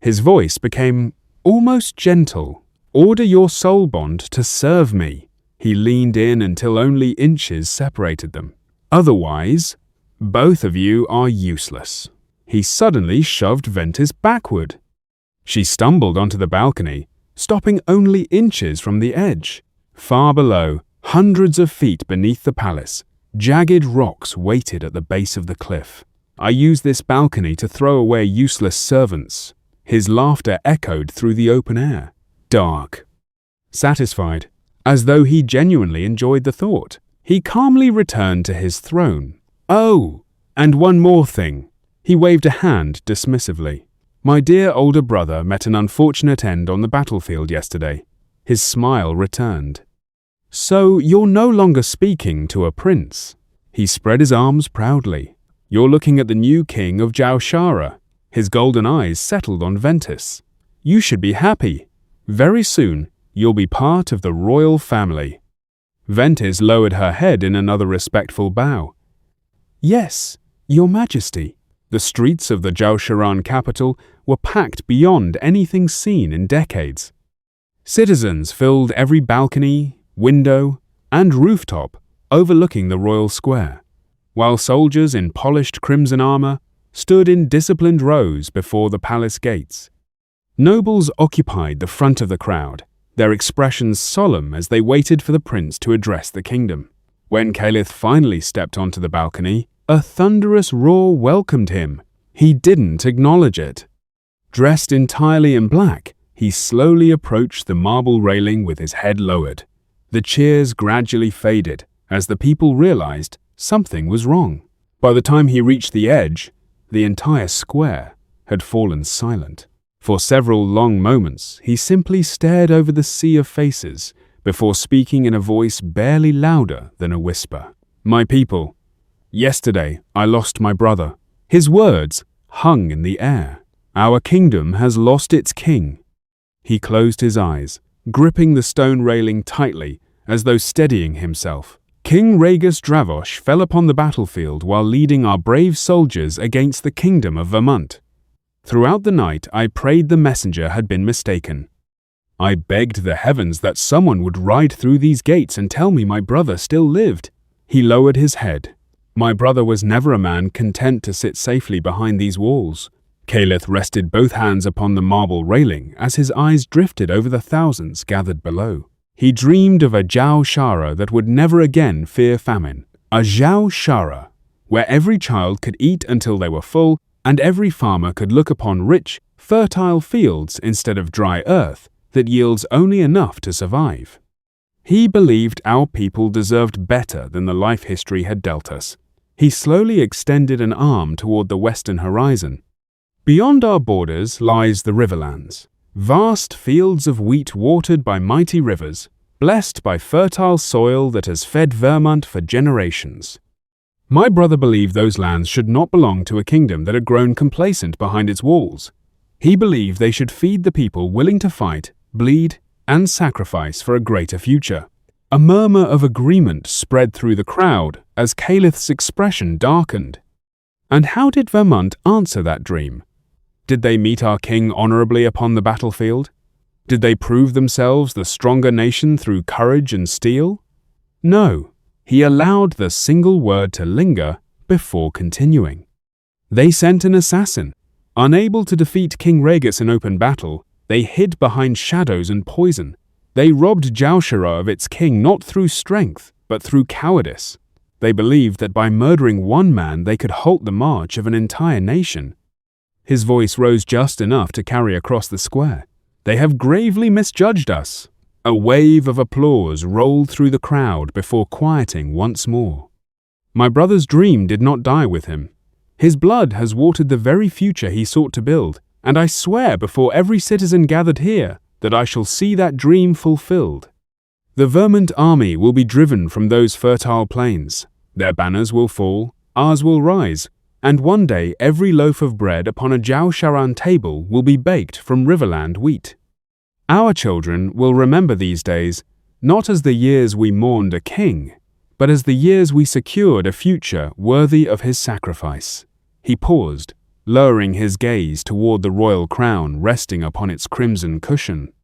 His voice became almost gentle. "Order your soul bond to serve me." He leaned in until only inches separated them. "Otherwise, both of you are useless." He suddenly shoved Ventis backward. She stumbled onto the balcony, stopping only inches from the edge. Far below, hundreds of feet beneath the palace, jagged rocks waited at the base of the cliff. "I use this balcony to throw away useless servants." His laughter echoed through the open air. Dark. Satisfied, as though he genuinely enjoyed the thought, he calmly returned to his throne. "Oh, and one more thing." He waved a hand dismissively. "My dear older brother met an unfortunate end on the battlefield yesterday." His smile returned. "So you're no longer speaking to a prince." He spread his arms proudly. "You're looking at the new king of Jaushara." His golden eyes settled on Ventis. "You should be happy. Very soon, you'll be part of the royal family." Ventis lowered her head in another respectful bow. "Yes, your majesty." The streets of the Jausharan capital were packed beyond anything seen in decades. Citizens filled every balcony, window, and rooftop overlooking the royal square, while soldiers in polished crimson armor stood in disciplined rows before the palace gates. Nobles occupied the front of the crowd, their expressions solemn as they waited for the prince to address the kingdom. When Calith finally stepped onto the balcony, a thunderous roar welcomed him. He didn't acknowledge it. Dressed entirely in black, he slowly approached the marble railing with his head lowered. The cheers gradually faded as the people realized something was wrong. By the time he reached the edge, the entire square had fallen silent. For several long moments, he simply stared over the sea of faces before speaking in a voice barely louder than a whisper. "My people, yesterday I lost my brother." His words hung in the air. "Our kingdom has lost its king." He closed his eyes, gripping the stone railing tightly as though steadying himself. "King Rhaegus Dravosh fell upon the battlefield while leading our brave soldiers against the kingdom of Vermont. Throughout the night I prayed the messenger had been mistaken. I begged the heavens that someone would ride through these gates and tell me my brother still lived." He lowered his head. "My brother was never a man content to sit safely behind these walls." Calith rested both hands upon the marble railing as his eyes drifted over the thousands gathered below. He dreamed of a Jaushara that would never again fear famine. A Jaushara, where every child could eat until they were full and every farmer could look upon rich, fertile fields instead of dry earth that yields only enough to survive. He believed our people deserved better than the life history had dealt us. He slowly extended an arm toward the western horizon. "Beyond our borders lies the Riverlands, vast fields of wheat watered by mighty rivers, blessed by fertile soil that has fed Vermont for generations. My brother believed those lands should not belong to a kingdom that had grown complacent behind its walls. He believed they should feed the people willing to fight, bleed, and sacrifice for a greater future. A murmur of agreement spread through the crowd as Calith's expression darkened. And how did Vermont answer that dream? Did they meet our king honorably upon the battlefield? Did they prove themselves the stronger nation through courage and steel? No, he allowed the single word to linger before continuing. They sent an assassin. Unable to defeat King Rhaegus in open battle, they hid behind shadows and poison. They robbed Jaushara of its king not through strength, but through cowardice. They believed that by murdering one man they could halt the march of an entire nation. His voice rose just enough to carry across the square. They have gravely misjudged us. A wave of applause rolled through the crowd before quieting once more. My brother's dream did not die with him. His blood has watered the very future he sought to build, and I swear before every citizen gathered here that I shall see that dream fulfilled. The Vermont army will be driven from those fertile plains. Their banners will fall, ours will rise, and one day every loaf of bread upon a Jaushara table will be baked from Riverland wheat. Our children will remember these days not as the years we mourned a king, but as the years we secured a future worthy of his sacrifice. He paused, lowering his gaze toward the royal crown resting upon its crimson cushion.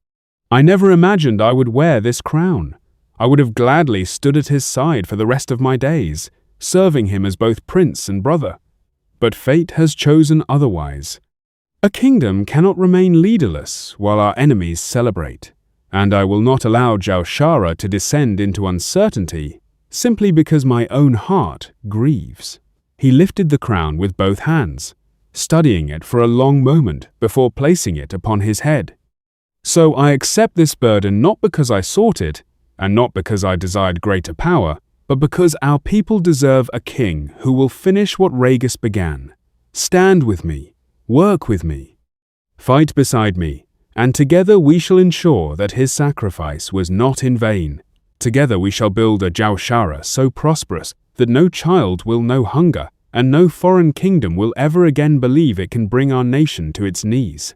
I never imagined I would wear this crown. I would have gladly stood at his side for the rest of my days, serving him as both prince and brother. But fate has chosen otherwise. A kingdom cannot remain leaderless while our enemies celebrate, and I will not allow Jaushara to descend into uncertainty simply because my own heart grieves. He lifted the crown with both hands, studying it for a long moment before placing it upon his head. So I accept this burden not because I sought it, and not because I desired greater power, but because our people deserve a king who will finish what Rhaegus began. Stand with me. Work with me. Fight beside me, and together we shall ensure that his sacrifice was not in vain. Together we shall build a Jaushara so prosperous that no child will know hunger, and no foreign kingdom will ever again believe it can bring our nation to its knees.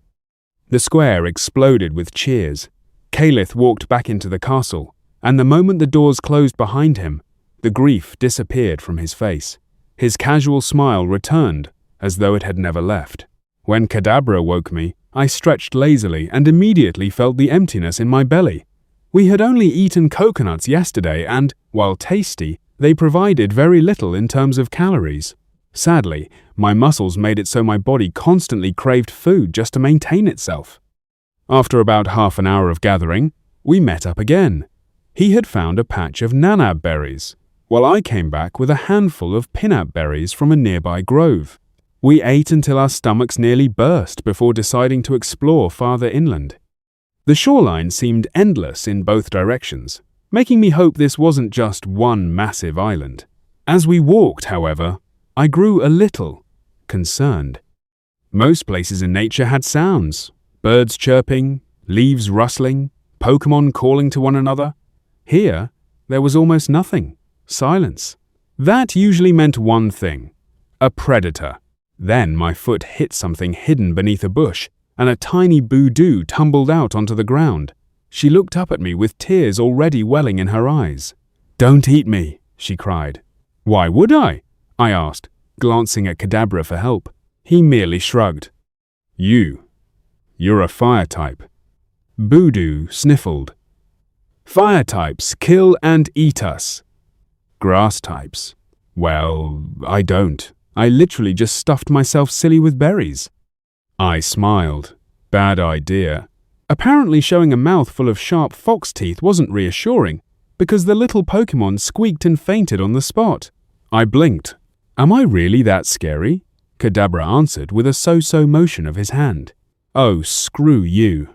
The square exploded with cheers. Calith walked back into the castle, and the moment the doors closed behind him, the grief disappeared from his face. His casual smile returned as though it had never left. When Kadabra woke me, I stretched lazily and immediately felt the emptiness in my belly. We had only eaten coconuts yesterday and, while tasty, they provided very little in terms of calories. Sadly, my muscles made it so my body constantly craved food just to maintain itself. After about half an hour of gathering, we met up again. He had found a patch of nanab berries, while I came back with a handful of pinap berries from a nearby grove. We ate until our stomachs nearly burst before deciding to explore farther inland. The shoreline seemed endless in both directions, making me hope this wasn't just one massive island. As we walked, however, I grew a little concerned. Most places in nature had sounds, birds chirping, leaves rustling, Pokémon calling to one another. Here, there was almost nothing, silence. That usually meant one thing, a predator. Then my foot hit something hidden beneath a bush, and a tiny Boodoo tumbled out onto the ground. She looked up at me with tears already welling in her eyes. "Don't eat me," she cried. "Why would I?" I asked, glancing at Kadabra for help. He merely shrugged. You're a fire type." Boodoo sniffled. "Fire types kill and eat us. Grass types. Well, I don't. I literally just stuffed myself silly with berries." I smiled. Bad idea. Apparently showing a mouth full of sharp fox teeth wasn't reassuring, because the little Pokémon squeaked and fainted on the spot. I blinked. "Am I really that scary?" Kadabra answered with a so-so motion of his hand. "Oh, screw you."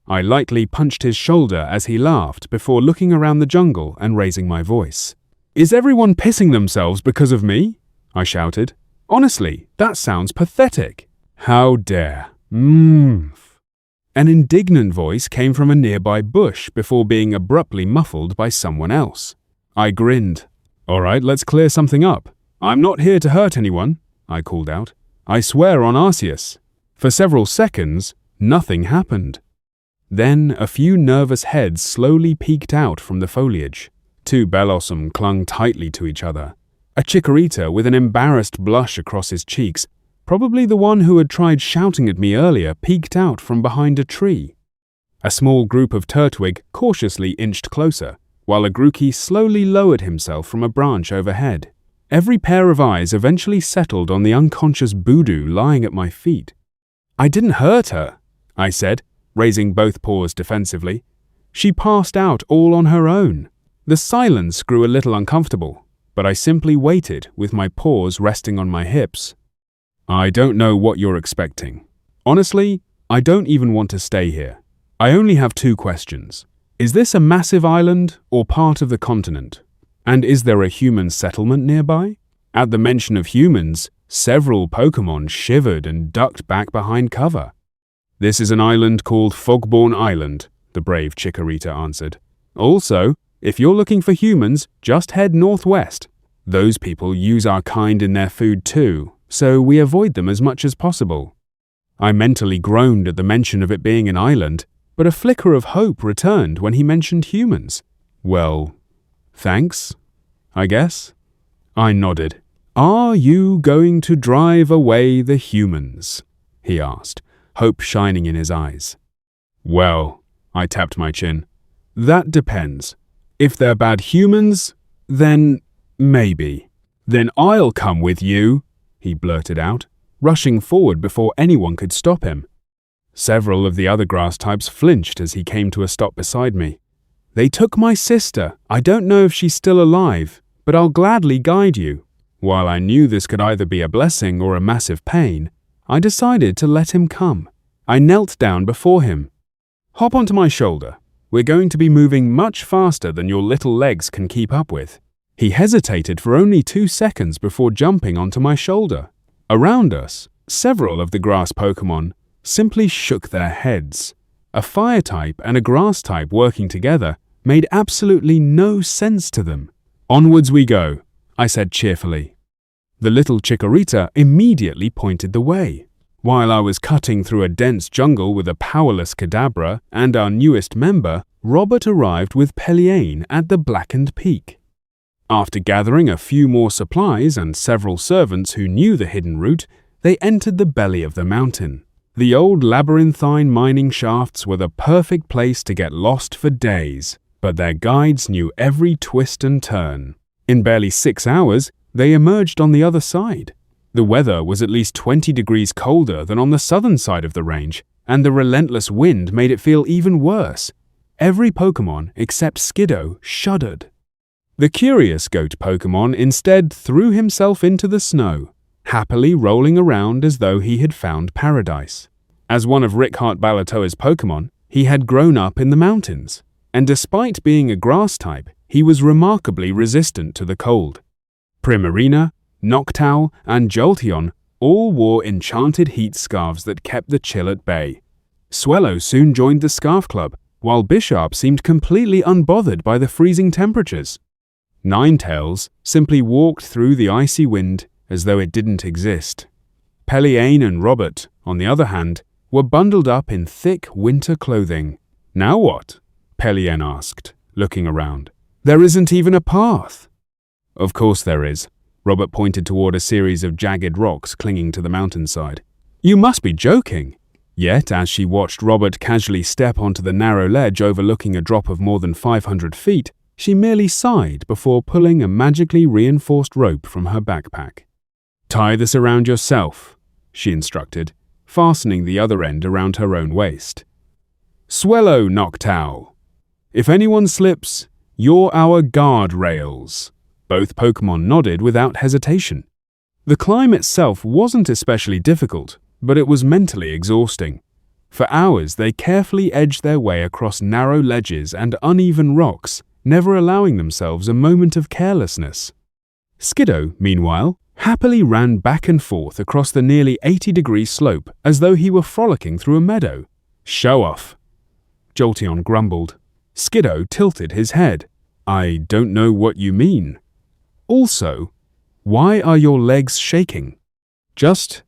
I lightly punched his shoulder as he laughed before looking around the jungle and raising my voice. "Is everyone pissing themselves because of me?" I shouted. "Honestly, that sounds pathetic." "How dare." An indignant voice came from a nearby bush before being abruptly muffled by someone else. I grinned. "All right, let's clear something up. "I'm not here to hurt anyone," I called out. "I swear on Arceus." For several seconds, nothing happened. Then a few nervous heads slowly peeked out from the foliage. Two Bellossom clung tightly to each other. A Chikorita with an embarrassed blush across his cheeks, probably the one who had tried shouting at me earlier, peeked out from behind a tree. A small group of Turtwig cautiously inched closer, while a Grookey slowly lowered himself from a branch overhead. Every pair of eyes eventually settled on the unconscious Voodoo lying at my feet. "I didn't hurt her," I said, raising both paws defensively. "She passed out all on her own." The silence grew a little uncomfortable, but I simply waited with my paws resting on my hips. "I don't know what you're expecting. Honestly, I don't even want to stay here. I only have two questions. Is this a massive island or part of the continent? And is there a human settlement nearby?" At the mention of humans, several Pokémon shivered and ducked back behind cover. "This is an island called Fogborn Island," the brave Chikorita answered. "Also, if you're looking for humans, just head northwest. Those people use our kind in their food too, so we avoid them as much as possible." I mentally groaned at the mention of it being an island, but a flicker of hope returned when he mentioned humans. "Well, thanks, I guess." I nodded. "Are you going to drive away the humans?" he asked, hope shining in his eyes. "Well," I tapped my chin, "that depends. If they're bad humans, then maybe. Then I'll come with you," he blurted out, rushing forward before anyone could stop him. Several of the other grass types flinched as he came to a stop beside me. "They took my sister. I don't know if she's still alive, but I'll gladly guide you." While I knew this could either be a blessing or a massive pain, I decided to let him come. I knelt down before him. "Hop onto my shoulder. We're going to be moving much faster than your little legs can keep up with." He hesitated for only 2 seconds before jumping onto my shoulder. Around us, several of the grass Pokémon simply shook their heads. A fire type and a grass type working together made absolutely no sense to them. "Onwards we go," I said cheerfully. The little Chikorita immediately pointed the way. While I was cutting through a dense jungle with a powerless Kadabra and our newest member, Robert arrived with Peliane at the Blackened Peak. After gathering a few more supplies and several servants who knew the hidden route, they entered the belly of the mountain. The old labyrinthine mining shafts were the perfect place to get lost for days, but their guides knew every twist and turn. In barely 6 hours, they emerged on the other side. The weather was at least 20 degrees colder than on the southern side of the range, and the relentless wind made it feel even worse. Every Pokémon except Skiddo shuddered. The curious goat Pokémon instead threw himself into the snow, happily rolling around as though he had found paradise. As one of Rickhart Balatoa's Pokémon, he had grown up in the mountains, and despite being a grass type, he was remarkably resistant to the cold. Primarina, Noctowl, and Jolteon all wore enchanted heat scarves that kept the chill at bay. Swellow soon joined the Scarf Club, while Bisharp seemed completely unbothered by the freezing temperatures. Ninetales simply walked through the icy wind as though it didn't exist. Peliane and Robert, on the other hand, were bundled up in thick winter clothing. "Now what?" Peliane asked, looking around. "There isn't even a path." "Of course there is." Robert pointed toward a series of jagged rocks clinging to the mountainside. "You must be joking." Yet, as she watched Robert casually step onto the narrow ledge overlooking a drop of more than 500 feet, she merely sighed before pulling a magically reinforced rope from her backpack. "Tie this around yourself," she instructed, fastening the other end around her own waist. "Swellow, Noctowl. If anyone slips, you're our guard rails." Both Pokémon nodded without hesitation. The climb itself wasn't especially difficult, but it was mentally exhausting. For hours, they carefully edged their way across narrow ledges and uneven rocks, never allowing themselves a moment of carelessness. Skiddo, meanwhile, happily ran back and forth across the nearly 80-degree slope as though he were frolicking through a meadow. "Show off," Jolteon grumbled. Skiddo tilted his head. "I don't know what you mean." "Also, Why are your legs shaking? Just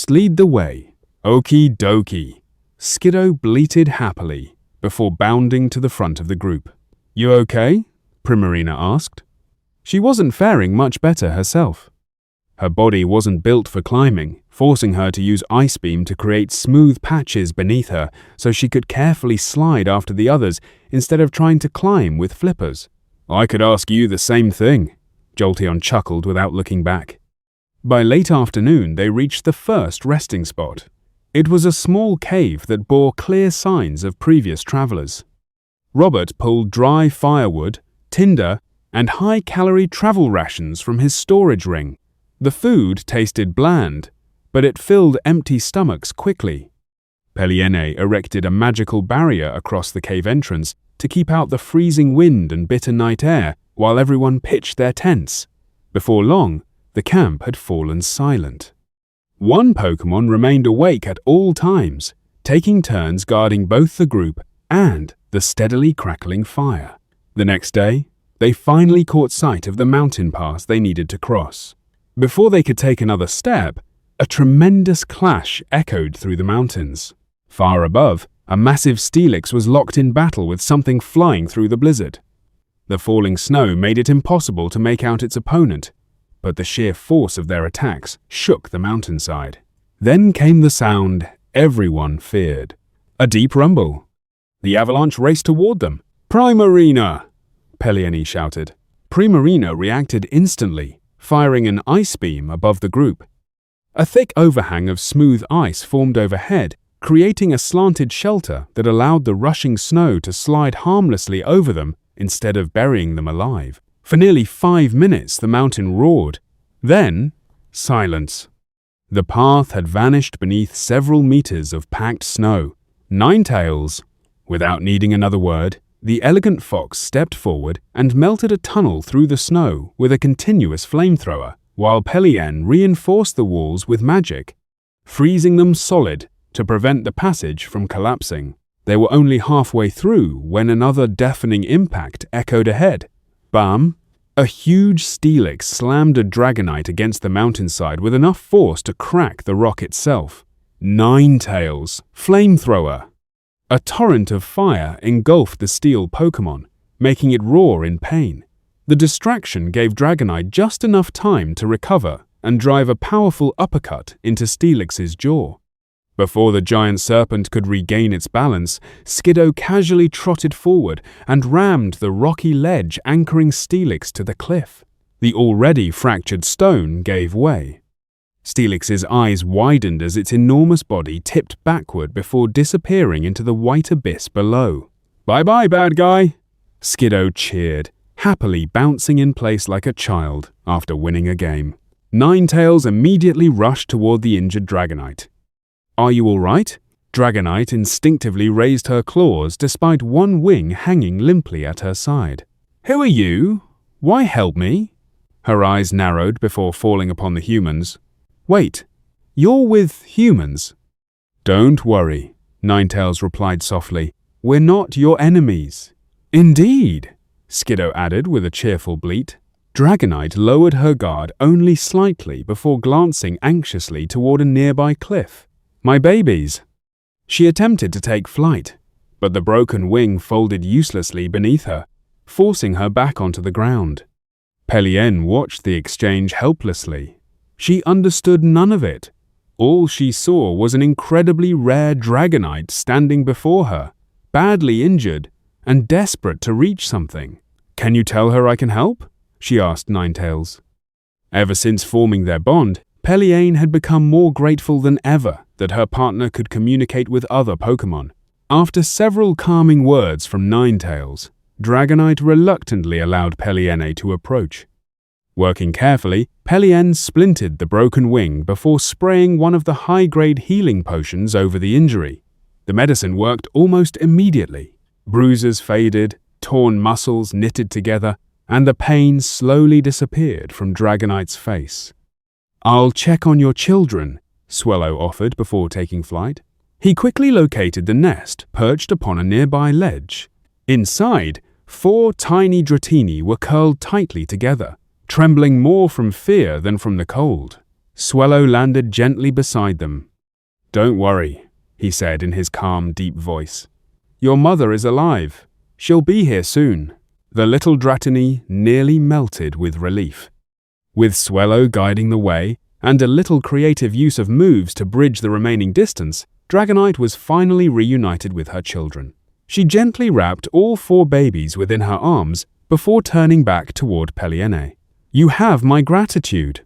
lead the way. Okie dokie, Skiddo bleated happily before bounding to the front of the group. You okay? Primarina asked. She wasn't faring much better herself. Her body wasn't built for climbing, forcing her to use Ice Beam to create smooth patches beneath her so she could carefully slide after the others instead of trying to climb with flippers. I could ask you the same thing, Jolteon chuckled without looking back. By late afternoon, they reached the first resting spot. It was a small cave that bore clear signs of previous travelers. Robert pulled dry firewood, tinder, and high-calorie travel rations from his storage ring. The food tasted bland, but it filled empty stomachs quickly. Pelliene erected a magical barrier across the cave entrance to keep out the freezing wind and bitter night air while everyone pitched their tents. Before long, the camp had fallen silent. One Pokémon remained awake at all times, taking turns guarding both the group and the steadily crackling fire. The next day, they finally caught sight of the mountain pass they needed to cross. Before they could take another step, a tremendous clash echoed through the mountains. Far above, a massive Steelix was locked in battle with something flying through the blizzard. The falling snow made it impossible to make out its opponent, but the sheer force of their attacks shook the mountainside. Then came the sound everyone feared. A deep rumble. The avalanche raced toward them. Primarina! Pelliene shouted. Primarina reacted instantly, firing an ice beam above the group. A thick overhang of smooth ice formed overhead, creating a slanted shelter that allowed the rushing snow to slide harmlessly over them instead of burying them alive. For nearly 5 minutes, the mountain roared. Then, silence. The path had vanished beneath several meters of packed snow. Ninetales. Without needing another word, the elegant fox stepped forward and melted a tunnel through the snow with a continuous flamethrower, while Pelliene reinforced the walls with magic, freezing them solid to prevent the passage from collapsing. They were only halfway through when another deafening impact echoed ahead. Bam! A huge Steelix slammed a Dragonite against the mountainside with enough force to crack the rock itself. Ninetales! Flamethrower! A torrent of fire engulfed the steel Pokémon, making it roar in pain. The distraction gave Dragonite just enough time to recover and drive a powerful uppercut into Steelix's jaw. Before the giant serpent could regain its balance, Skiddo casually trotted forward and rammed the rocky ledge anchoring Steelix to the cliff. The already fractured stone gave way. Steelix's eyes widened as its enormous body tipped backward before disappearing into the white abyss below. "Bye-bye, bad guy!" Skiddo cheered, happily bouncing in place like a child after winning a game. Ninetales immediately rushed toward the injured Dragonite. "Are you all right?" Dragonite instinctively raised her claws despite one wing hanging limply at her side. "Who are you? Why help me?" Her eyes narrowed before falling upon the humans. "Wait, you're with humans?" "Don't worry," Ninetales replied softly. "We're not your enemies." "Indeed," Skiddo added with a cheerful bleat. Dragonite lowered her guard only slightly before glancing anxiously toward a nearby cliff. "My babies." She attempted to take flight, but the broken wing folded uselessly beneath her, forcing her back onto the ground. Pelliene watched the exchange helplessly. She understood none of it. All she saw was an incredibly rare Dragonite standing before her, badly injured and desperate to reach something. "Can you tell her I can help?" she asked Ninetales. Ever since forming their bond, Pelliene had become more grateful than ever that her partner could communicate with other Pokémon. After several calming words from Ninetales, Dragonite reluctantly allowed Pelliene to approach. Working carefully, Pelliene splinted the broken wing before spraying one of the high-grade healing potions over the injury. The medicine worked almost immediately. Bruises faded, torn muscles knitted together, and the pain slowly disappeared from Dragonite's face. "I'll check on your children," Swellow offered before taking flight. He quickly located the nest perched upon a nearby ledge. Inside, 4 tiny Dratini were curled tightly together, trembling more from fear than from the cold. Swallow landed gently beside them. "Don't worry," he said in his calm, deep voice. "Your mother is alive. She'll be here soon." The little Dratini nearly melted with relief. With Swallow guiding the way, and a little creative use of moves to bridge the remaining distance, Dragonite was finally reunited with her children. She gently wrapped all 4 babies within her arms before turning back toward Peliene. "You have my gratitude."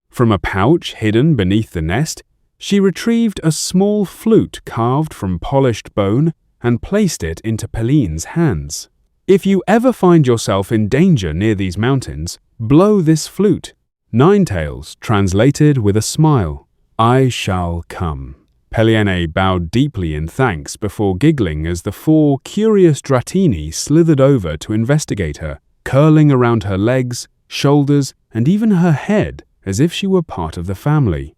From a pouch hidden beneath the nest, she retrieved a small flute carved from polished bone and placed it into Peline's hands. "If you ever find yourself in danger near these mountains, blow this flute." Ninetails translated with a smile, "I shall come." Peliene bowed deeply in thanks before giggling as the 4 curious Dratini slithered over to investigate her, curling around her legs, shoulders, and even her head as if she were part of the family.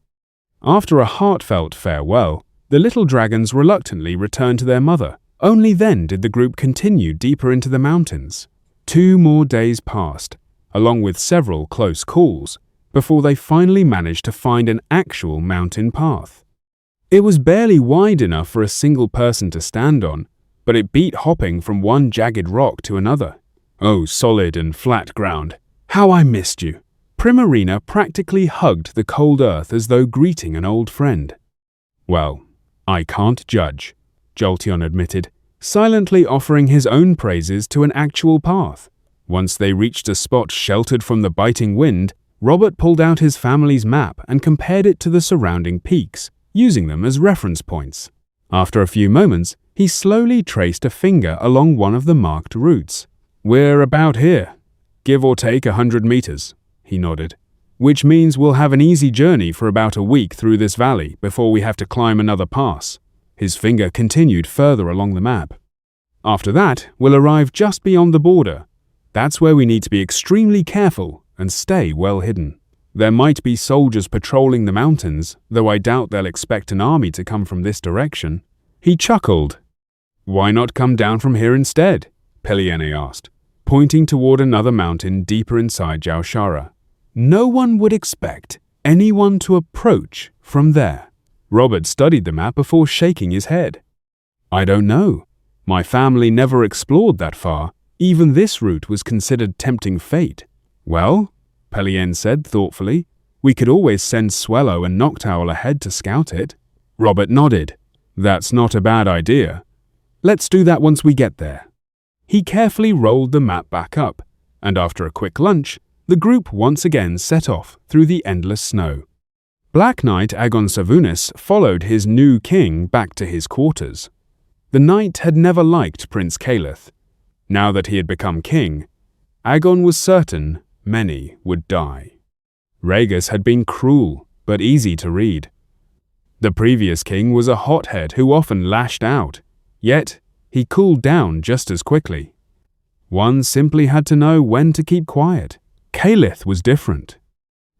After a heartfelt farewell, the little dragons reluctantly returned to their mother. Only then did the group continue deeper into the mountains. 2 more days passed, along with several close calls, before they finally managed to find an actual mountain path. It was barely wide enough for a single person to stand on, but it beat hopping from one jagged rock to another. Oh, solid and flat ground. How I missed you. Primarina practically hugged the cold earth as though greeting an old friend. "Well, I can't judge," Jolteon admitted, silently offering his own praises to an actual path. Once they reached a spot sheltered from the biting wind, Robert pulled out his family's map and compared it to the surrounding peaks, using them as reference points. After a few moments, he slowly traced a finger along one of the marked routes. "We're about here, give or take 100 meters, he nodded, "which means we'll have an easy journey for about a week through this valley before we have to climb another pass." His finger continued further along the map. "After that, we'll arrive just beyond the border. That's where we need to be extremely careful and stay well hidden. There might be soldiers patrolling the mountains, though I doubt they'll expect an army to come from this direction." He chuckled. "Why not come down from here instead?" Peliene asked, pointing toward another mountain deeper inside Jaushara. "No one would expect anyone to approach from there." Robert studied the map before shaking his head. "I don't know. My family never explored that far. Even this route was considered tempting fate." "Well," Peliene said thoughtfully, "we could always send Swallow and Noctowl ahead to scout it." Robert nodded. "That's not a bad idea. Let's do that once we get there." He carefully rolled the map back up, and after a quick lunch, the group once again set off through the endless snow. Black Knight Agon Savunis followed his new king back to his quarters. The knight had never liked Prince Calith. Now that he had become king, Agon was certain many would die. Rhaegus had been cruel, but easy to read. The previous king was a hothead who often lashed out, yet he cooled down just as quickly. One simply had to know when to keep quiet. Calith was different.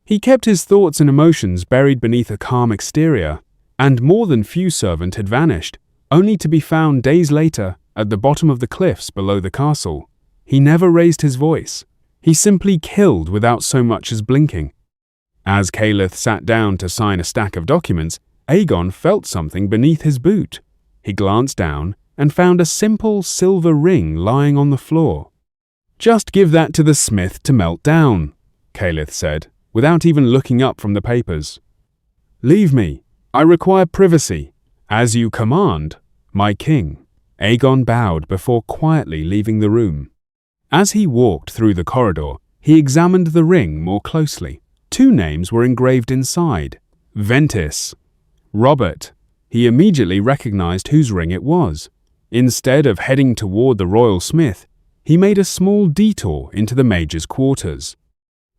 He kept his thoughts and emotions buried beneath a calm exterior, and more than few servant had vanished, only to be found days later at the bottom of the cliffs below the castle. He never raised his voice. He simply killed without so much as blinking. As Calith sat down to sign a stack of documents, Aegon felt something beneath his boot. He glanced down and found a simple silver ring lying on the floor. "Just give that to the smith to melt down," Calith said, without even looking up from the papers. "Leave me. I require privacy. As you command, my king." Aegon bowed before quietly leaving the room. As he walked through the corridor, he examined the ring more closely. 2 names were engraved inside. Ventis. Robert. He immediately recognized whose ring it was. Instead of heading toward the royal smith, he made a small detour into the mage's quarters.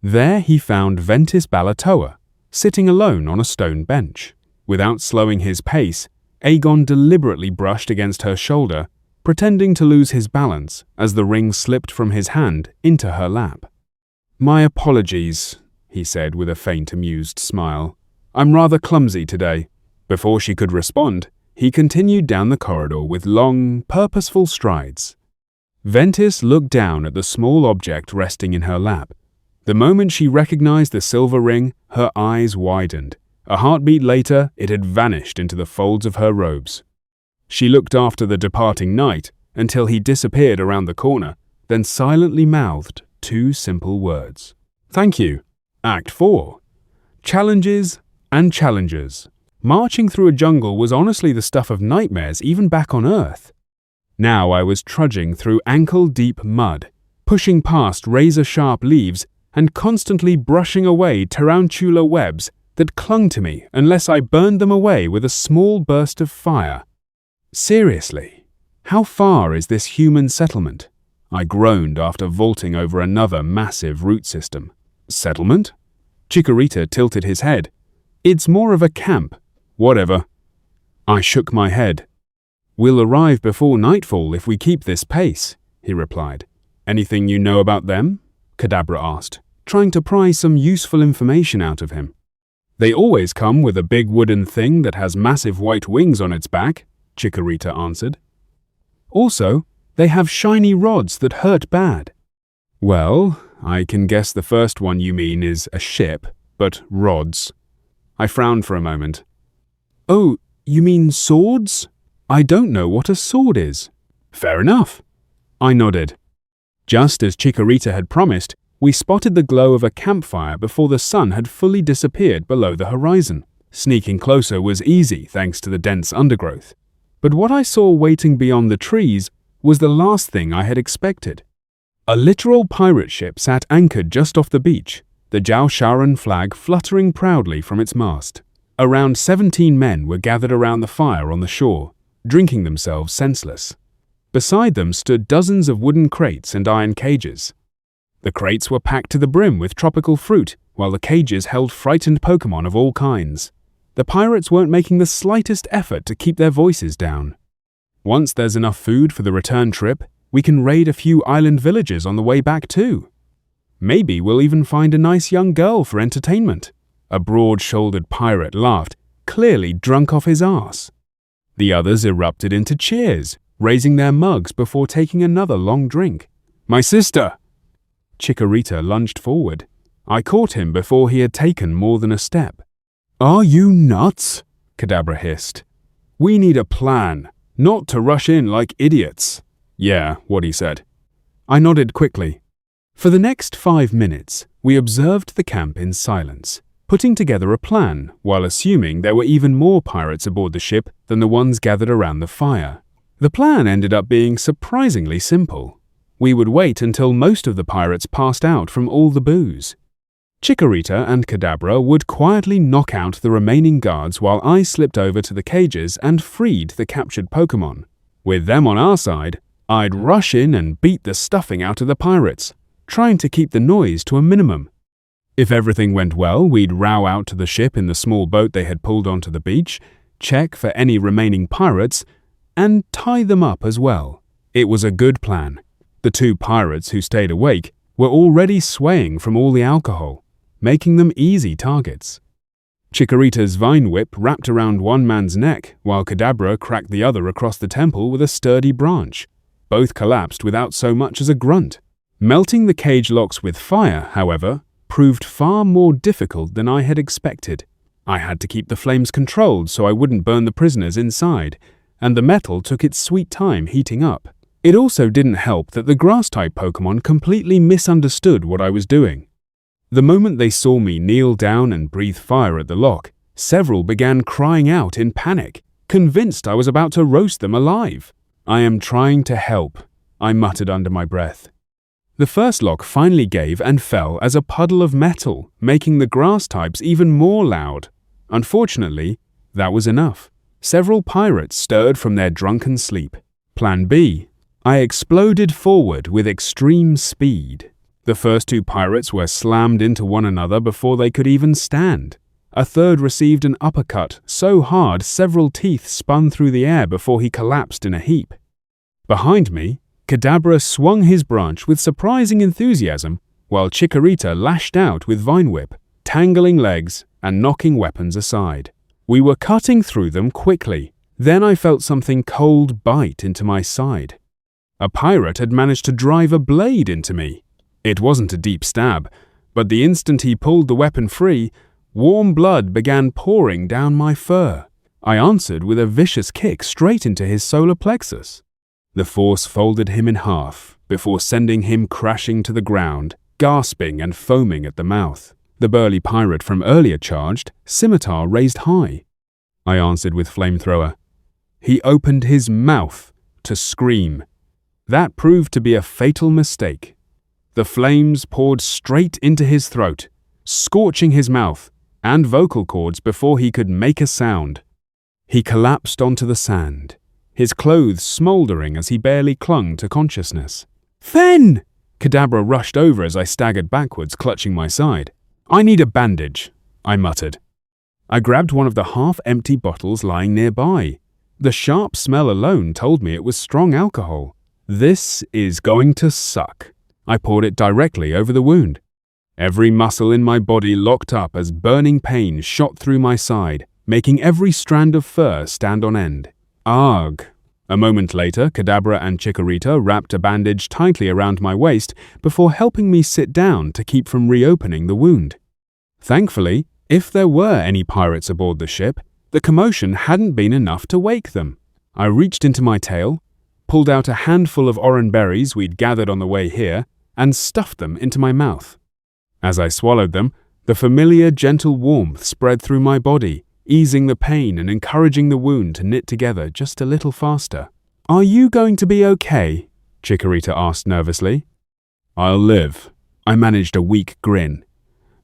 There he found Ventis Balatoa, sitting alone on a stone bench. Without slowing his pace, Aegon deliberately brushed against her shoulder, pretending to lose his balance as the ring slipped from his hand into her lap. "My apologies," he said with a faint amused smile. "I'm rather clumsy today." Before she could respond, he continued down the corridor with long, purposeful strides. Ventis looked down at the small object resting in her lap. The moment she recognized the silver ring, her eyes widened. A heartbeat later, it had vanished into the folds of her robes. She looked after the departing knight until he disappeared around the corner, then silently mouthed 2 simple words. Thank you. Act 4. Challenges and challengers. Marching through a jungle was honestly the stuff of nightmares even back on Earth. Now I was trudging through ankle-deep mud, pushing past razor-sharp leaves and constantly brushing away tarantula webs that clung to me unless I burned them away with a small burst of fire. Seriously, how far is this human settlement? I groaned after vaulting over another massive root system. Settlement? Chikorita tilted his head. It's more of a camp. Whatever. I shook my head. We'll arrive before nightfall if we keep this pace, he replied. Anything you know about them? Kadabra asked, trying to pry some useful information out of him. They always come with a big wooden thing that has massive white wings on its back, Chikorita answered. Also, they have shiny rods that hurt bad. Well, I can guess the first one you mean is a ship, but rods. I frowned for a moment. Oh, you mean swords? I don't know what a sword is. Fair enough. I nodded. Just as Chikorita had promised, we spotted the glow of a campfire before the sun had fully disappeared below the horizon. Sneaking closer was easy thanks to the dense undergrowth. But what I saw waiting beyond the trees was the last thing I had expected. A literal pirate ship sat anchored just off the beach, the Jiao Sharan flag fluttering proudly from its mast. Around 17 men were gathered around the fire on the shore, drinking themselves senseless. Beside them stood dozens of wooden crates and iron cages. The crates were packed to the brim with tropical fruit, while the cages held frightened Pokémon of all kinds. The pirates weren't making the slightest effort to keep their voices down. Once there's enough food for the return trip, we can raid a few island villages on the way back too. Maybe we'll even find a nice young girl for entertainment. A broad-shouldered pirate laughed, clearly drunk off his arse. The others erupted into cheers, raising their mugs before taking another long drink. My sister! Chikorita lunged forward. I caught him before he had taken more than a step. Are you nuts? Kadabra hissed. We need a plan, not to rush in like idiots. Yeah, what he said. I nodded quickly. For the next 5 minutes, we observed the camp in silence, putting together a plan while assuming there were even more pirates aboard the ship than the ones gathered around the fire. The plan ended up being surprisingly simple. We would wait until most of the pirates passed out from all the booze. Chikorita and Kadabra would quietly knock out the remaining guards while I slipped over to the cages and freed the captured Pokémon. With them on our side, I'd rush in and beat the stuffing out of the pirates, trying to keep the noise to a minimum. If everything went well, we'd row out to the ship in the small boat they had pulled onto the beach, check for any remaining pirates, and tie them up as well. It was a good plan. The 2 pirates who stayed awake were already swaying from all the alcohol, making them easy targets. Chikorita's vine whip wrapped around one man's neck, while Kadabra cracked the other across the temple with a sturdy branch. Both collapsed without so much as a grunt. Melting the cage locks with fire, however, proved far more difficult than I had expected. I had to keep the flames controlled so I wouldn't burn the prisoners inside, and the metal took its sweet time heating up. It also didn't help that the grass-type Pokémon completely misunderstood what I was doing. The moment they saw me kneel down and breathe fire at the lock, several began crying out in panic, convinced I was about to roast them alive. I am trying to help, I muttered under my breath. The first lock finally gave and fell as a puddle of metal, making the grass types even more loud. Unfortunately, that was enough. Several pirates stirred from their drunken sleep. Plan B. I exploded forward with extreme speed. The first 2 pirates were slammed into one another before they could even stand. A third received an uppercut so hard several teeth spun through the air before he collapsed in a heap. Behind me, Kadabra swung his branch with surprising enthusiasm, while Chikorita lashed out with Vine Whip, tangling legs and knocking weapons aside. We were cutting through them quickly. Then I felt something cold bite into my side. A pirate had managed to drive a blade into me. It wasn't a deep stab, But the instant he pulled the weapon free, warm blood began pouring down my fur. I answered with a vicious kick straight into his solar plexus. The force folded him in half before sending him crashing to the ground, gasping and foaming at the mouth. The burly pirate from earlier charged, scimitar raised high. I answered with flamethrower. He opened his mouth to scream. That proved to be a fatal mistake. The flames poured straight into his throat, scorching his mouth and vocal cords before he could make a sound. He collapsed onto the sand, his clothes smoldering as he barely clung to consciousness. "Fenn!" Kadabra rushed over as I staggered backwards, clutching my side. "I need a bandage," I muttered. I grabbed one of the half-empty bottles lying nearby. The sharp smell alone told me it was strong alcohol. This is going to suck. I poured it directly over the wound. Every muscle in my body locked up as burning pain shot through my side, making every strand of fur stand on end. Arg! A moment later, Kadabra and Chikorita wrapped a bandage tightly around my waist before helping me sit down to keep from reopening the wound. Thankfully, if there were any pirates aboard the ship, the commotion hadn't been enough to wake them. I reached into my tail, pulled out a handful of orange berries we'd gathered on the way here, and stuffed them into my mouth. As I swallowed them, the familiar gentle warmth spread through my body, easing the pain and encouraging the wound to knit together just a little faster. "Are you going to be okay?" Chikorita asked nervously. "I'll live." I managed a weak grin.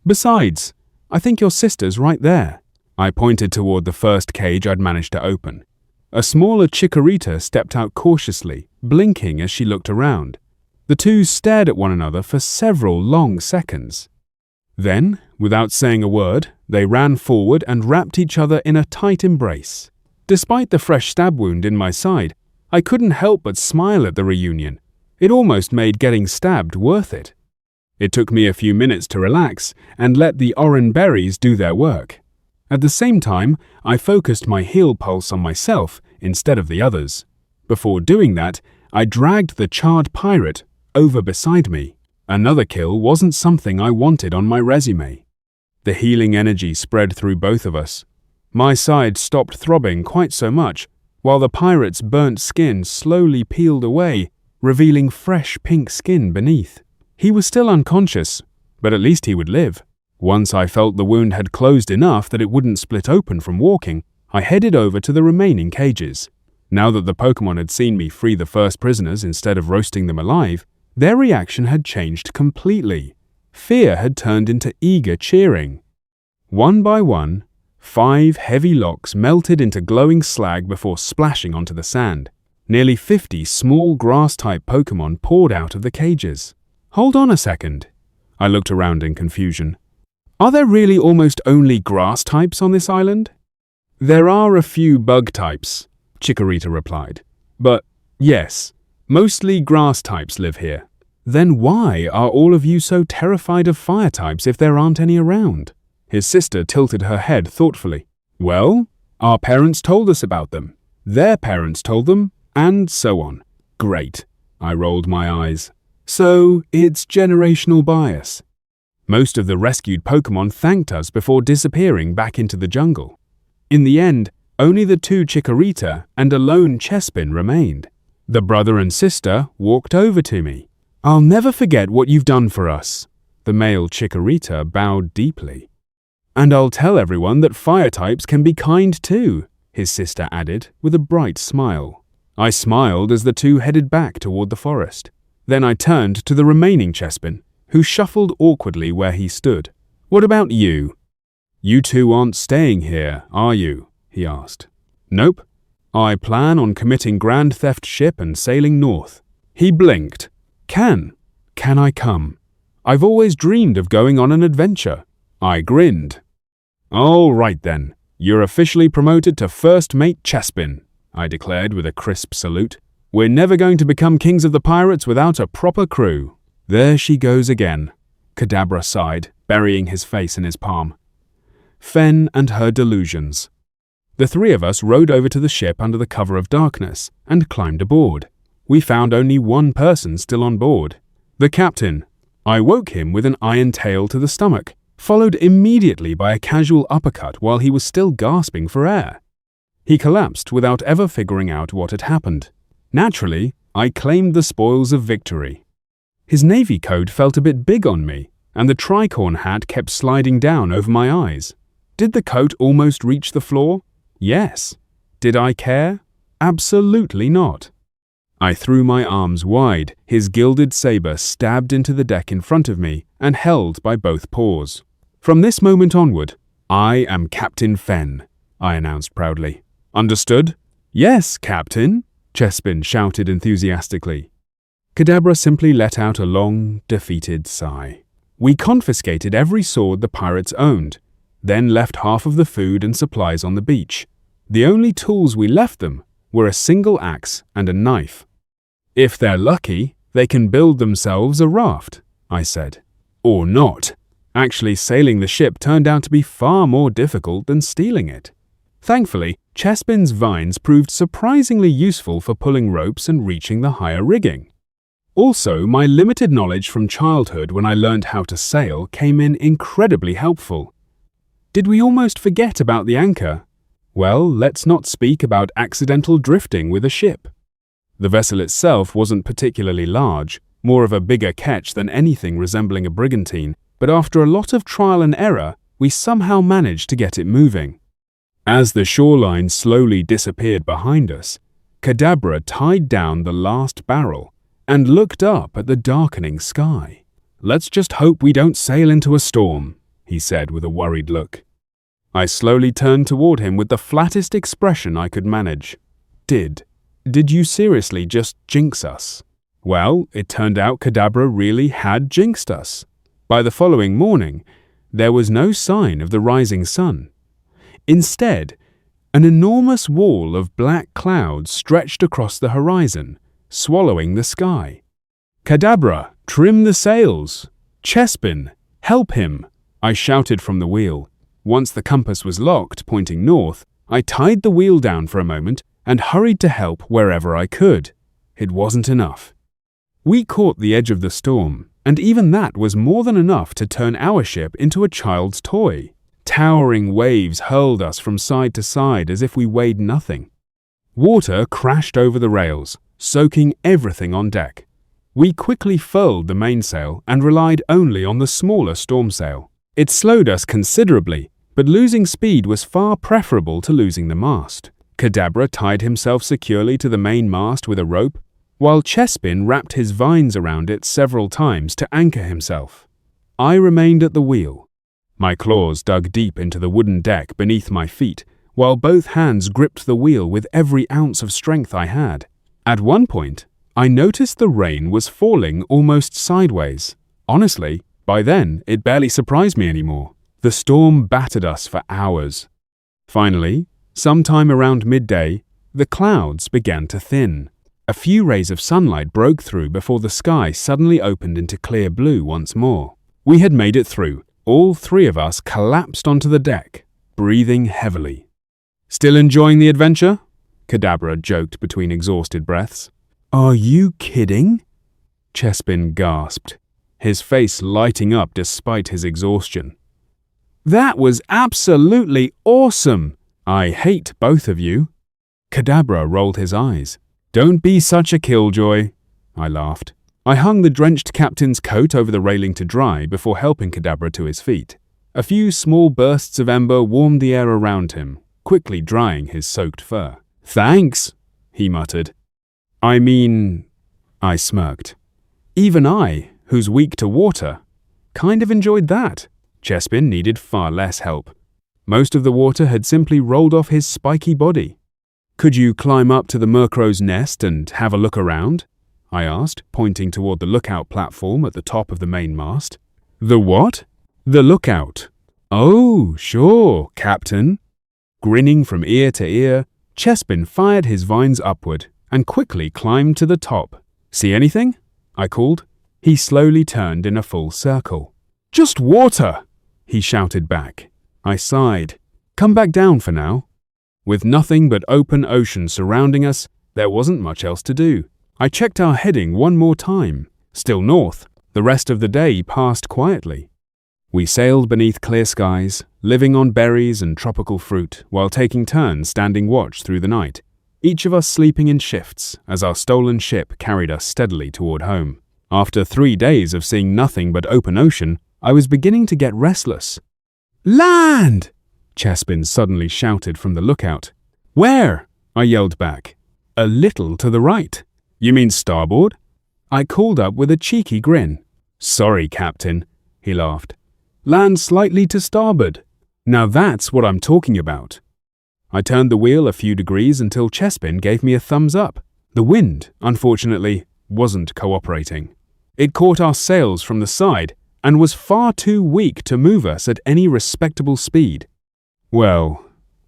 "Besides, I think your sister's right there." I pointed toward the first cage I'd managed to open. A smaller Chikorita stepped out cautiously, blinking as she looked around. The two stared at one another for several long seconds. Then, without saying a word, they ran forward and wrapped each other in a tight embrace. Despite the fresh stab wound in my side, I couldn't help but smile at the reunion. It almost made getting stabbed worth it. It took me a few minutes to relax and let the orange berries do their work. At the same time, I focused my heal pulse on myself instead of the others. Before doing that, I dragged the charred pirate over beside me. Another kill wasn't something I wanted on my resume. The healing energy spread through both of us. My side stopped throbbing quite so much, while the pirate's burnt skin slowly peeled away, revealing fresh pink skin beneath. He was still unconscious, but at least he would live. Once I felt the wound had closed enough that it wouldn't split open from walking, I headed over to the remaining cages. Now that the Pokémon had seen me free the first prisoners instead of roasting them alive, their reaction had changed completely. Fear had turned into eager cheering. One by one, 5 heavy locks melted into glowing slag before splashing onto the sand. Nearly 50 small grass-type Pokémon poured out of the cages. "Hold on a second." I looked around in confusion. "Are there really almost only grass types on this island?" "There are a few bug types," Chikorita replied. "But, yes, mostly grass types live here." "Then why are all of you so terrified of fire types if there aren't any around?" His sister tilted her head thoughtfully. "Well, our parents told us about them. Their parents told them, and so on." "Great." I rolled my eyes. "So, it's generational bias." Most of the rescued Pokémon thanked us before disappearing back into the jungle. In the end, only the 2 Chikorita and a lone Chespin remained. The brother and sister walked over to me. "I'll never forget what you've done for us." The male Chikorita bowed deeply. "And I'll tell everyone that fire types can be kind too," his sister added with a bright smile. I smiled as the two headed back toward the forest. Then I turned to the remaining Chespin, who shuffled awkwardly where he stood. "What about you?" "You two aren't staying here, are you?" he asked. "Nope. I plan on committing grand theft ship and sailing north." He blinked. Can I come? I've always dreamed of going on an adventure." I grinned. "All right then. You're officially promoted to first mate Chespin," I declared with a crisp salute. "We're never going to become kings of the pirates without a proper crew." "There she goes again," Kadabra sighed, burying his face in his palm. Fenn and her delusions. The 3 of us rowed over to the ship under the cover of darkness and climbed aboard. We found only one person still on board. "The captain," I woke him with an iron tail to the stomach, followed immediately by a casual uppercut while he was still gasping for air. He collapsed without ever figuring out what had happened. Naturally, I claimed the spoils of victory. His navy coat felt a bit big on me, and the tricorn hat kept sliding down over my eyes. Did the coat almost reach the floor? Yes. Did I care? Absolutely not. I threw my arms wide, his gilded saber stabbed into the deck in front of me and held by both paws. From this moment onward, I am Captain Fenn, I announced proudly. Understood? Yes, Captain, Chespin shouted enthusiastically. Kadabra simply let out a long, defeated sigh. We confiscated every sword the pirates owned, then left half of the food and supplies on the beach. The only tools we left them were a single axe and a knife. If they're lucky, they can build themselves a raft, I said. Or not. Actually, sailing the ship turned out to be far more difficult than stealing it. Thankfully, Chespin's vines proved surprisingly useful for pulling ropes and reaching the higher rigging. Also, my limited knowledge from childhood when I learned how to sail came in incredibly helpful. Did we almost forget about the anchor? Well, let's not speak about accidental drifting with a ship. The vessel itself wasn't particularly large, more of a bigger ketch than anything resembling a brigantine, but after a lot of trial and error, we somehow managed to get it moving. As the shoreline slowly disappeared behind us, Kadabra tied down the last barrel and looked up at the darkening sky. Let's just hope we don't sail into a storm, he said with a worried look. I slowly turned toward him with the flattest expression I could manage. Did you seriously just jinx us? Well, it turned out Kadabra really had jinxed us. By the following morning, there was no sign of the rising sun. Instead, an enormous wall of black clouds stretched across the horizon, swallowing the sky. Kadabra, trim the sails! Chespin, help him! I shouted from the wheel. Once the compass was locked, pointing north, I tied the wheel down for a moment and hurried to help wherever I could. It wasn't enough. We caught the edge of the storm, and even that was more than enough to turn our ship into a child's toy. Towering waves hurled us from side to side as if we weighed nothing. Water crashed over the rails, soaking everything on deck. We quickly furled the mainsail and relied only on the smaller storm sail. It slowed us considerably, but losing speed was far preferable to losing the mast. Kadabra tied himself securely to the main mast with a rope, while Chespin wrapped his vines around it several times to anchor himself. I remained at the wheel. My claws dug deep into the wooden deck beneath my feet, while both hands gripped the wheel with every ounce of strength I had. At one point, I noticed the rain was falling almost sideways. Honestly, by then, it barely surprised me anymore. The storm battered us for hours. Finally, sometime around midday, the clouds began to thin. A few rays of sunlight broke through before the sky suddenly opened into clear blue once more. We had made it through. All three of us collapsed onto the deck, breathing heavily. Still enjoying the adventure? Kadabra joked between exhausted breaths. Are you kidding? Chespin gasped, his face lighting up despite his exhaustion. That was absolutely awesome! I hate both of you. Kadabra rolled his eyes. Don't be such a killjoy, I laughed. I hung the drenched captain's coat over the railing to dry before helping Kadabra to his feet. A few small bursts of ember warmed the air around him, quickly drying his soaked fur. Thanks, he muttered. I smirked. Even I, who's weak to water, kind of enjoyed that. Chespin needed far less help. Most of the water had simply rolled off his spiky body. Could you climb up to the Murkrow's nest and have a look around? I asked, pointing toward the lookout platform at the top of the main mast. The what? The lookout. Oh, sure, Captain. Grinning from ear to ear, Chespin fired his vines upward and quickly climbed to the top. See anything? I called. He slowly turned in a full circle. Just water, he shouted back. I sighed. Come back down for now. With nothing but open ocean surrounding us, there wasn't much else to do. I checked our heading one more time. Still north, The rest of the day passed quietly. We sailed beneath clear skies, living on berries and tropical fruit, while taking turns standing watch through the night, each of us sleeping in shifts as our stolen ship carried us steadily toward home. After 3 days of seeing nothing but open ocean, I was beginning to get restless. "Land!" Chespin suddenly shouted from the lookout. "Where?" I yelled back. "A little to the right." "You mean starboard?" I called up with a cheeky grin. "Sorry, Captain," he laughed. "Land slightly to starboard. Now that's what I'm talking about." I turned the wheel a few degrees until Chespin gave me a thumbs up. The wind, unfortunately, wasn't cooperating. It caught our sails from the side and was far too weak to move us at any respectable speed. "Well,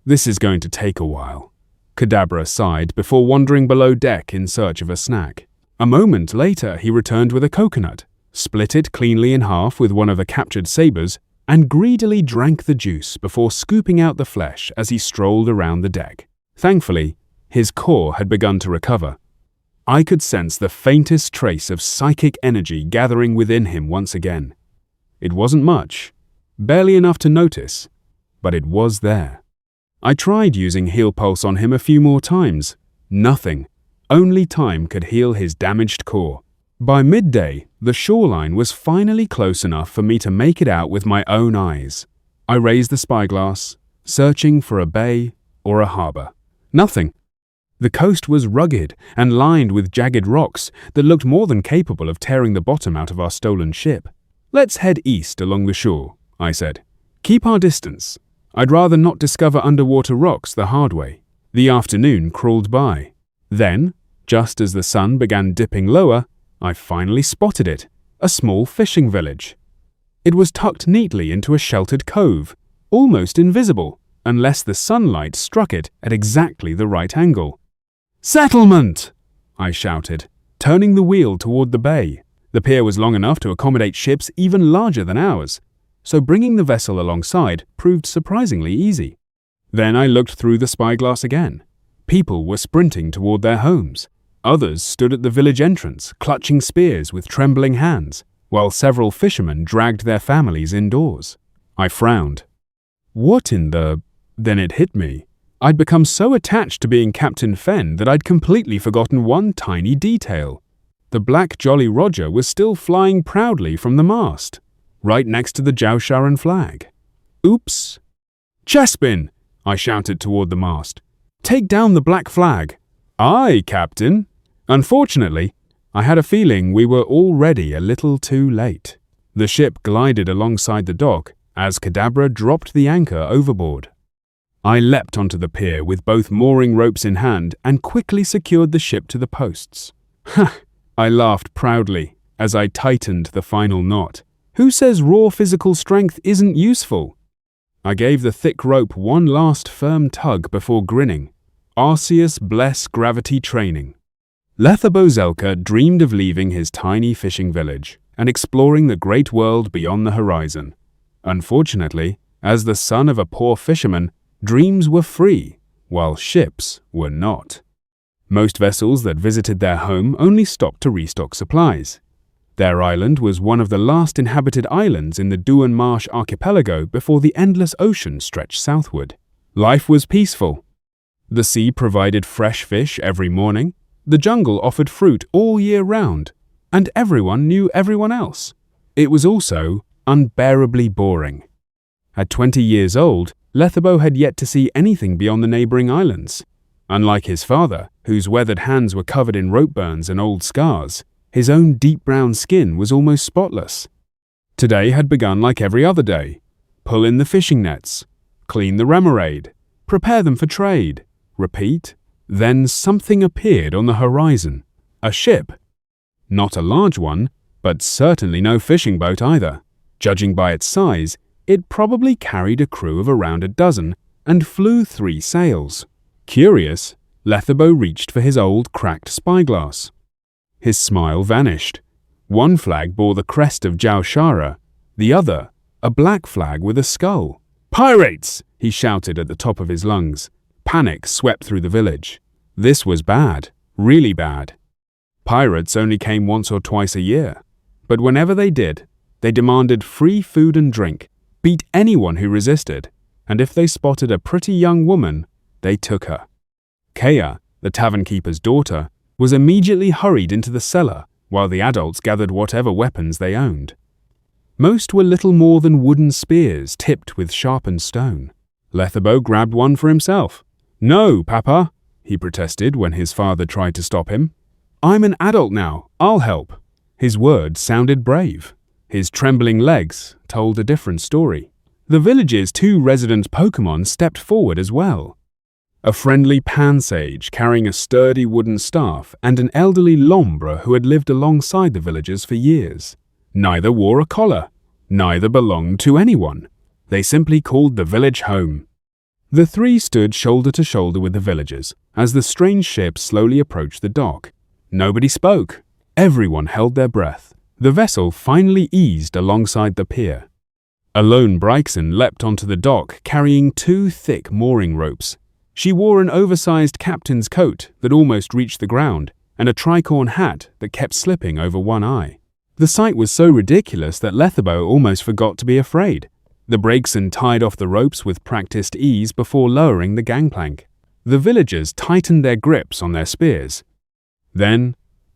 this is going to take a while," Kadabra sighed before wandering below deck in search of a snack. A moment later he returned with a coconut, split it cleanly in half with one of the captured sabers, and greedily drank the juice before scooping out the flesh as he strolled around the deck. Thankfully, his core had begun to recover. I could sense the faintest trace of psychic energy gathering within him once again. It wasn't much, barely enough to notice, but it was there. I tried using Heal Pulse on him a few more times. Nothing. Only time could heal his damaged core. By midday, the shoreline was finally close enough for me to make it out with my own eyes. I raised the spyglass, searching for a bay or a harbor. Nothing. The coast was rugged and lined with jagged rocks that looked more than capable of tearing the bottom out of our stolen ship. "Let's head east along the shore," I said. "Keep our distance. I'd rather not discover underwater rocks the hard way." The afternoon crawled by. Then, just as the sun began dipping lower, I finally spotted it, a small fishing village. It was tucked neatly into a sheltered cove, almost invisible, unless the sunlight struck it at exactly the right angle. "Settlement!" I shouted, turning the wheel toward the bay. The pier was long enough to accommodate ships even larger than ours, so bringing the vessel alongside proved surprisingly easy. Then I looked through the spyglass again. People were sprinting toward their homes. Others stood at the village entrance, clutching spears with trembling hands, while several fishermen dragged their families indoors. I frowned. What in the... Then it hit me. I'd become so attached to being Captain Fenn that I'd completely forgotten one tiny detail. The black Jolly Roger was still flying proudly from the mast, right next to the Jowsharan flag. Oops. "Chespin!" I shouted toward the mast. "Take down the black flag." "Aye, Captain." Unfortunately, I had a feeling we were already a little too late. The ship glided alongside the dock as Kadabra dropped the anchor overboard. I leapt onto the pier with both mooring ropes in hand and quickly secured the ship to the posts. Ha! I laughed proudly as I tightened the final knot. Who says raw physical strength isn't useful? I gave the thick rope one last firm tug before grinning. Arceus bless gravity training. Lethabozelka dreamed of leaving his tiny fishing village and exploring the great world beyond the horizon. Unfortunately, as the son of a poor fisherman, dreams were free, while ships were not. Most vessels that visited their home only stopped to restock supplies. Their island was one of the last inhabited islands in the Duan Marsh archipelago before the endless ocean stretched southward. Life was peaceful. The sea provided fresh fish every morning, the jungle offered fruit all year round, and everyone knew everyone else. It was also unbearably boring. At 20 years old, Lethabo had yet to see anything beyond the neighboring islands. Unlike his father, whose weathered hands were covered in rope burns and old scars, his own deep brown skin was almost spotless. Today had begun like every other day. Pull in the fishing nets, clean the remoraid, prepare them for trade, repeat. Then something appeared on the horizon. A ship. Not a large one, but certainly no fishing boat either. Judging by its size, it probably carried a crew of around a dozen and flew 3 sails. Curious, Lethabo reached for his old cracked spyglass. His smile vanished. One flag bore the crest of Jowshara, the other, a black flag with a skull. "Pirates!" he shouted at the top of his lungs. Panic swept through the village. This was bad, really bad. Pirates only came once or twice a year, But whenever they did, they demanded free food and drink, beat anyone who resisted, and if they spotted a pretty young woman, they took her. Kea, the tavern keeper's daughter, was immediately hurried into the cellar while the adults gathered whatever weapons they owned. Most were little more than wooden spears tipped with sharpened stone. Letherbo grabbed one for himself. "No, Papa," he protested when his father tried to stop him. "I'm an adult now, I'll help." His words sounded brave. His trembling legs told a different story. The village's 2 resident Pokémon stepped forward as well. A friendly pansage carrying a sturdy wooden staff and an elderly lombre who had lived alongside the villagers for years. Neither wore a collar. Neither belonged to anyone. They simply called the village home. The 3 stood shoulder to shoulder with the villagers as the strange ship slowly approached the dock. Nobody spoke. Everyone held their breath. The vessel finally eased alongside the pier. A lone Bryxon leapt onto the dock carrying 2 thick mooring ropes. She wore an oversized captain's coat that almost reached the ground and a tricorn hat that kept slipping over one eye. The sight was so ridiculous that Letherbo almost forgot to be afraid. The Bryxon tied off the ropes with practiced ease before lowering the gangplank. The villagers tightened their grips on their spears. Then,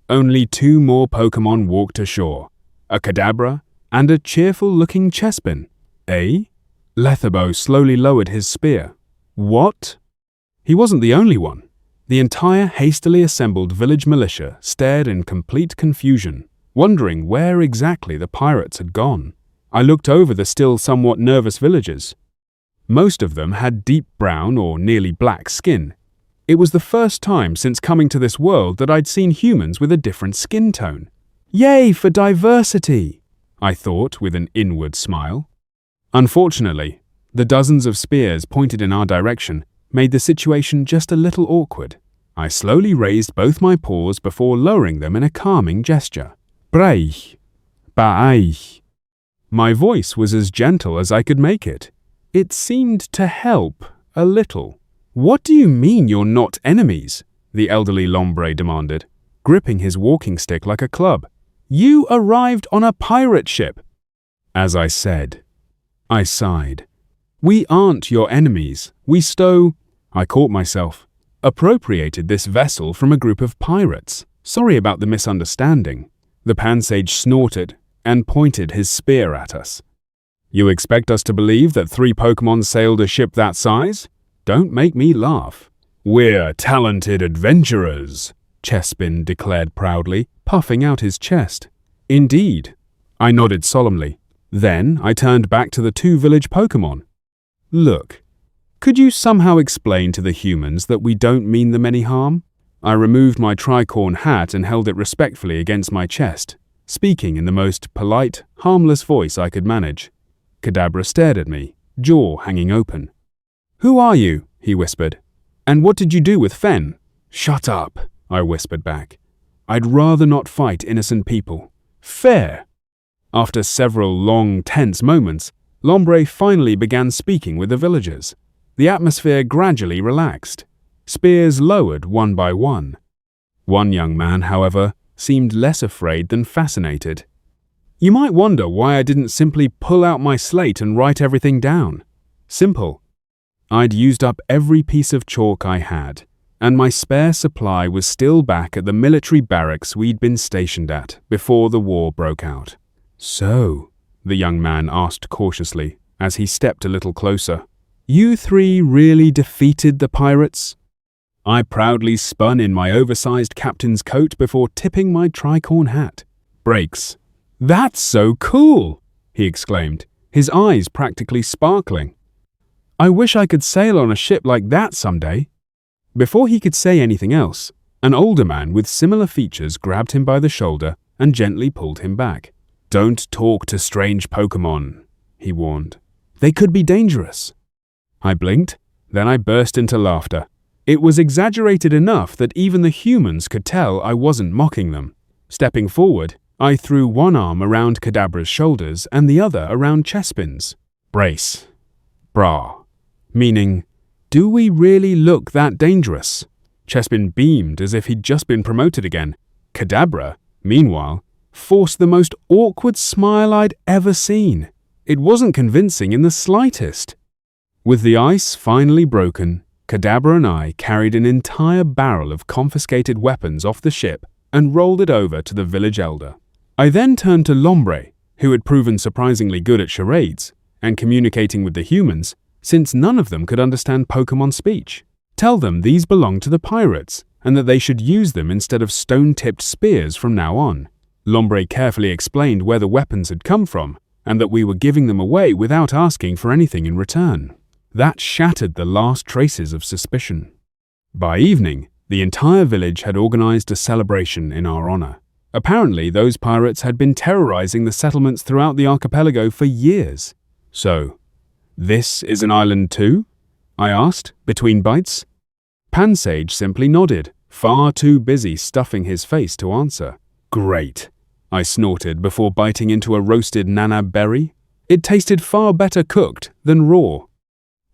only 2 more Pokémon walked ashore, a Kadabra and a cheerful-looking Chespin. Eh? Letherbo slowly lowered his spear. What? He wasn't the only one. The entire hastily assembled village militia stared in complete confusion, wondering where exactly the pirates had gone. I looked over the still somewhat nervous villagers. Most of them had deep brown or nearly black skin. It was the first time since coming to this world that I'd seen humans with a different skin tone. Yay for diversity, I thought with an inward smile. Unfortunately, the dozens of spears pointed in our direction made the situation just a little awkward. I slowly raised both my paws before lowering them in a calming gesture. Breich. Baeich. My voice was as gentle as I could make it. It seemed to help a little. What do you mean you're not enemies? The elderly Lombre demanded, gripping his walking stick like a club. You arrived on a pirate ship. As I said. I sighed. We aren't your enemies. We I caught myself, appropriated this vessel from a group of pirates. Sorry about the misunderstanding. The pansage snorted and pointed his spear at us. You expect us to believe that 3 Pokémon sailed a ship that size? Don't make me laugh. We're talented adventurers, Chespin declared proudly, puffing out his chest. Indeed. I nodded solemnly. Then I turned back to the 2 village Pokémon. Look, could you somehow explain to the humans that we don't mean them any harm? I removed my tricorn hat and held it respectfully against my chest, speaking in the most polite, harmless voice I could manage. Kadabra stared at me, jaw hanging open. Who are you? He whispered. And what did you do with Fenn? Shut up, I whispered back. I'd rather not fight innocent people. Fair. After several long, tense moments, Lombre finally began speaking with the villagers. The atmosphere gradually relaxed. Spears lowered one by one. One young man, however, seemed less afraid than fascinated. You might wonder why I didn't simply pull out my slate and write everything down. Simple. I'd used up every piece of chalk I had, and my spare supply was still back at the military barracks we'd been stationed at before the war broke out. So, the young man asked cautiously as he stepped a little closer. You 3 really defeated the pirates? I proudly spun in my oversized captain's coat before tipping my tricorn hat. Breaks. That's so cool, he exclaimed, his eyes practically sparkling. I wish I could sail on a ship like that someday. Before he could say anything else, an older man with similar features grabbed him by the shoulder and gently pulled him back. Don't talk to strange Pokémon, he warned. They could be dangerous. I blinked, then I burst into laughter. It was exaggerated enough that even the humans could tell I wasn't mocking them. Stepping forward, I threw one arm around Kadabra's shoulders and the other around Chespin's. Brace. Bra. Meaning, do we really look that dangerous? Chespin beamed as if he'd just been promoted again. Kadabra, meanwhile, forced the most awkward smile I'd ever seen. It wasn't convincing in the slightest. With the ice finally broken, Kadabra and I carried an entire barrel of confiscated weapons off the ship and rolled it over to the village elder. I then turned to Lombre, who had proven surprisingly good at charades and communicating with the humans, since none of them could understand Pokémon speech. Tell them these belonged to the pirates and that they should use them instead of stone-tipped spears from now on. Lombre carefully explained where the weapons had come from and that we were giving them away without asking for anything in return. That shattered the last traces of suspicion. By evening, the entire village had organized a celebration in our honor. Apparently, those pirates had been terrorizing the settlements throughout the archipelago for years. So, this is an island too? I asked, between bites. Pansage simply nodded, far too busy stuffing his face to answer. Great, I snorted before biting into a roasted nanab berry. It tasted far better cooked than raw.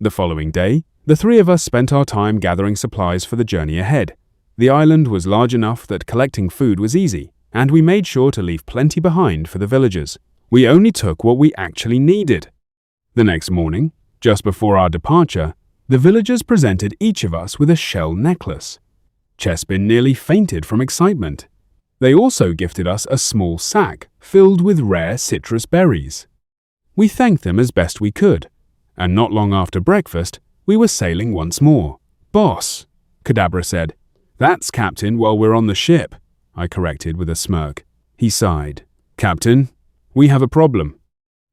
The following day, the three of us spent our time gathering supplies for the journey ahead. The island was large enough that collecting food was easy, and we made sure to leave plenty behind for the villagers. We only took what we actually needed. The next morning, just before our departure, the villagers presented each of us with a shell necklace. Chespin nearly fainted from excitement. They also gifted us a small sack filled with rare citrus berries. We thanked them as best we could, and not long after breakfast, we were sailing once more. Boss, Kadabra said. That's Captain while we're on the ship, I corrected with a smirk. He sighed. Captain, we have a problem.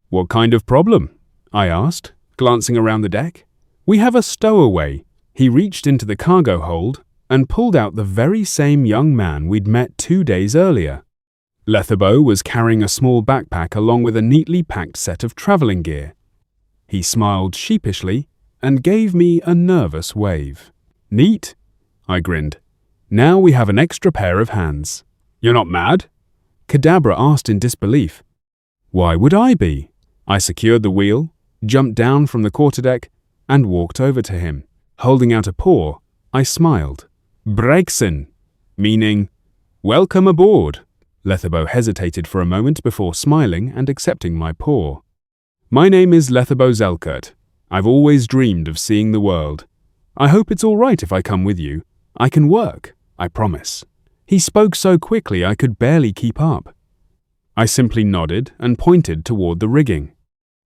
What kind of problem? I asked, glancing around the deck. We have a stowaway. He reached into the cargo hold and pulled out the very same young man we'd met 2 days earlier. Letherbo was carrying a small backpack along with a neatly packed set of traveling gear. He smiled sheepishly and gave me a nervous wave. Neat, I grinned. Now we have an extra pair of hands. You're not mad? Kadabra asked in disbelief. Why would I be? I secured the wheel, jumped down from the quarterdeck, and walked over to him. Holding out a paw, I smiled. Bregson, meaning, welcome aboard. Letherbo hesitated for a moment before smiling and accepting my paw. My name is Letherbo Zelkert. I've always dreamed of seeing the world. I hope it's all right if I come with you. I can work, I promise. He spoke so quickly I could barely keep up. I simply nodded and pointed toward the rigging.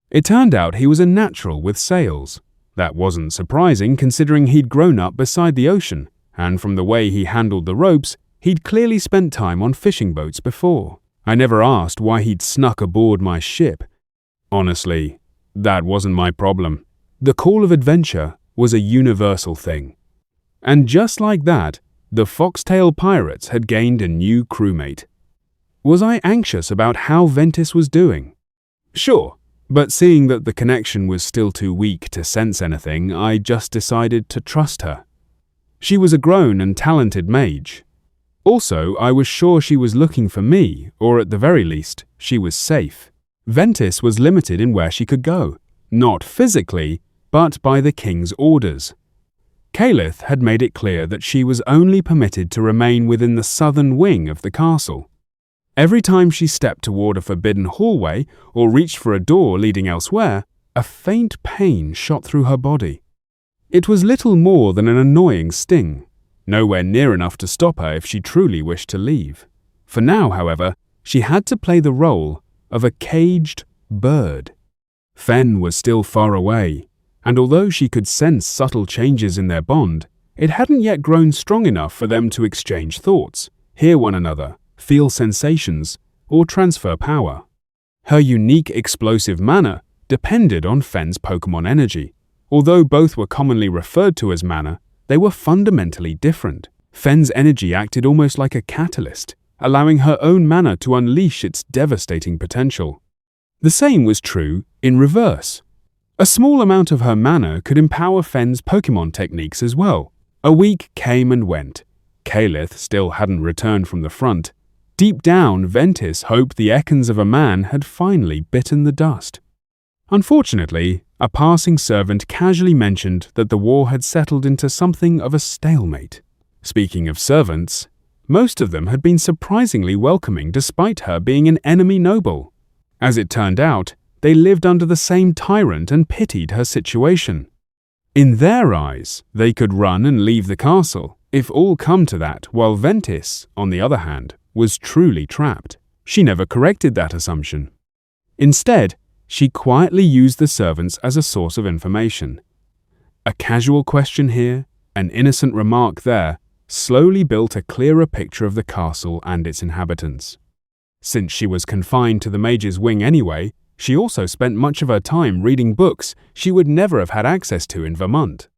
It turned out he was a natural with sails. That wasn't surprising considering he'd grown up beside the ocean, and from the way he handled the ropes, he'd clearly spent time on fishing boats before. I never asked why he'd snuck aboard my ship. Honestly, that wasn't my problem. The call of adventure was a universal thing. And just like that, the Foxtail Pirates had gained a new crewmate. Was I anxious about how Ventis was doing? Sure, but seeing that the connection was still too weak to sense anything, I just decided to trust her. She was a grown and talented mage. Also, I was sure she was looking for me, or at the very least, she was safe. Ventis was limited in where she could go, not physically, but by the king's orders. Calith had made it clear that she was only permitted to remain within the southern wing of the castle. Every time she stepped toward a forbidden hallway or reached for a door leading elsewhere, a faint pain shot through her body. It was little more than an annoying sting, nowhere near enough to stop her if she truly wished to leave. For now, however, she had to play the role of a caged bird. Fenn was still far away, and although she could sense subtle changes in their bond, it hadn't yet grown strong enough for them to exchange thoughts, hear one another, feel sensations, or transfer power. Her unique explosive mana depended on Fenn's Pokémon energy. Although both were commonly referred to as mana, they were fundamentally different. Fenn's energy acted almost like a catalyst, allowing her own mana to unleash its devastating potential. The same was true in reverse. A small amount of her mana could empower Fenn's Pokémon techniques as well. A week came and went. Calith still hadn't returned from the front. Deep down, Ventis hoped the Ekans of a man had finally bitten the dust. Unfortunately, a passing servant casually mentioned that the war had settled into something of a stalemate. Speaking of servants, Most of them had been surprisingly welcoming despite her being an enemy noble. As it turned out, they lived under the same tyrant and pitied her situation. In their eyes, they could run and leave the castle, if all come to that, while Ventis, on the other hand, was truly trapped. She never corrected that assumption. Instead, she quietly used the servants as a source of information. A casual question here, an innocent remark there, slowly built a clearer picture of the castle and its inhabitants. Since she was confined to the mage's wing anyway, she also spent much of her time reading books she would never have had access to in Vermont.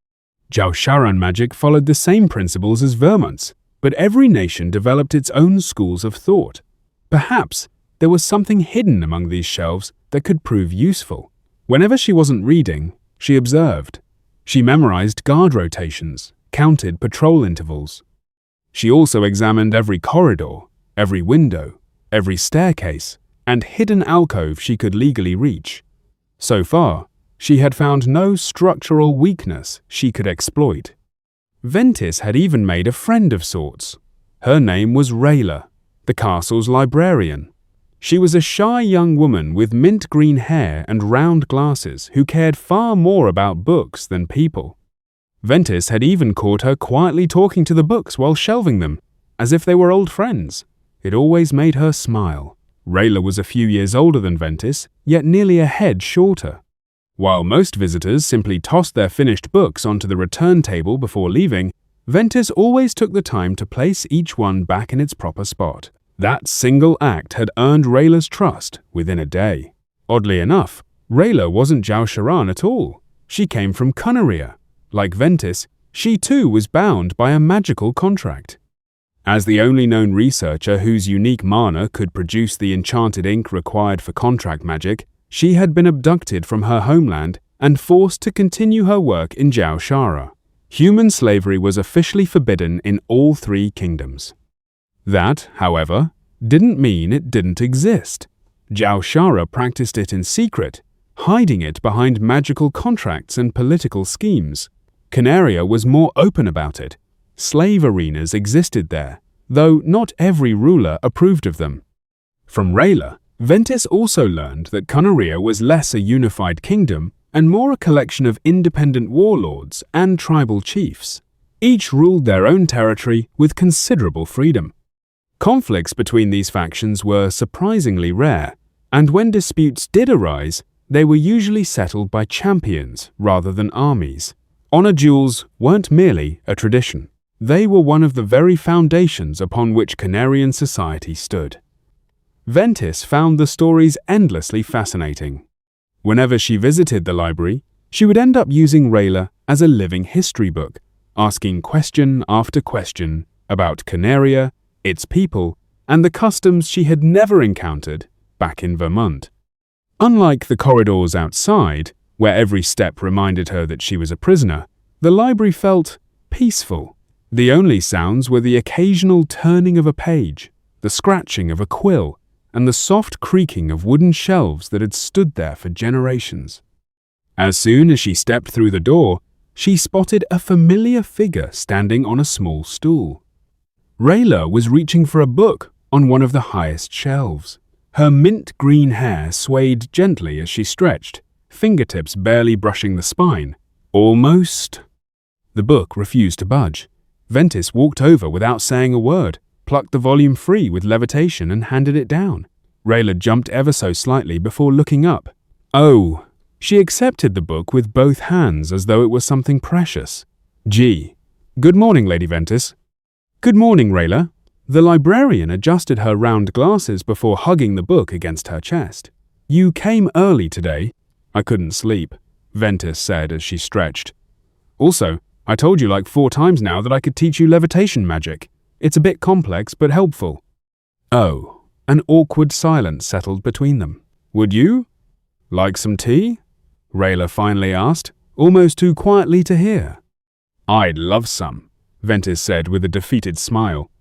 Jiaosharan magic followed the same principles as Vermont's, but every nation developed its own schools of thought. Perhaps there was something hidden among these shelves that could prove useful. Whenever she wasn't reading, she observed. She memorized guard rotations, counted patrol intervals. She also examined every corridor, every window, every staircase, and hidden alcove she could legally reach. So far, she had found no structural weakness she could exploit. Ventis had even made a friend of sorts. Her name was Rayla, the castle's librarian. She was a shy young woman with mint green hair and round glasses who cared far more about books than people. Ventis had even caught her quietly talking to the books while shelving them, as if they were old friends. It always made her smile. Rayla was a few years older than Ventis, yet nearly a head shorter. While most visitors simply tossed their finished books onto the return table before leaving, Ventis always took the time to place each one back in its proper spot. That single act had earned Rayla's trust within a day. Oddly enough, Rayla wasn't Jiaosharan at all. She came from Cunaria. Like Ventis, she too was bound by a magical contract. As the only known researcher whose unique mana could produce the enchanted ink required for contract magic, she had been abducted from her homeland and forced to continue her work in Jiaoshara. Human slavery was officially forbidden in all 3 kingdoms. That, however, didn't mean it didn't exist. Jiaoshara practiced it in secret, hiding it behind magical contracts and political schemes. Cunaria was more open about it. Slave arenas existed there, though not every ruler approved of them. From Rayla, Ventis also learned that Cunaria was less a unified kingdom and more a collection of independent warlords and tribal chiefs. Each ruled their own territory with considerable freedom. Conflicts between these factions were surprisingly rare, and when disputes did arise, they were usually settled by champions rather than armies. Honor duels weren't merely a tradition. They were one of the very foundations upon which Cunarian society stood. Ventis found the stories endlessly fascinating. Whenever she visited the library, she would end up using Rayla as a living history book, asking question after question about Cunaria, its people, and the customs she had never encountered back in Vermont. Unlike the corridors outside, where every step reminded her that she was a prisoner, the library felt peaceful. The only sounds were the occasional turning of a page, the scratching of a quill, and the soft creaking of wooden shelves that had stood there for generations. As soon as she stepped through the door, she spotted a familiar figure standing on a small stool. Rayla was reaching for a book on one of the highest shelves. Her mint green hair swayed gently as she stretched, fingertips barely brushing the spine. Almost. The book refused to budge. Ventis walked over without saying a word, plucked the volume free with levitation and handed it down. Rayla jumped ever so slightly before looking up. Oh! She accepted the book with both hands as though it was something precious. Gee. Good morning, Lady Ventis. Good morning, Rayla. The librarian adjusted her round glasses before hugging the book against her chest. You came early today. I couldn't sleep, Ventis said as she stretched. Also, I told you like 4 times now that I could teach you levitation magic. It's a bit complex but helpful. Oh, an awkward silence settled between them. Would you like some tea? Rayla finally asked, almost too quietly to hear. I'd love some, Ventis said with a defeated smile.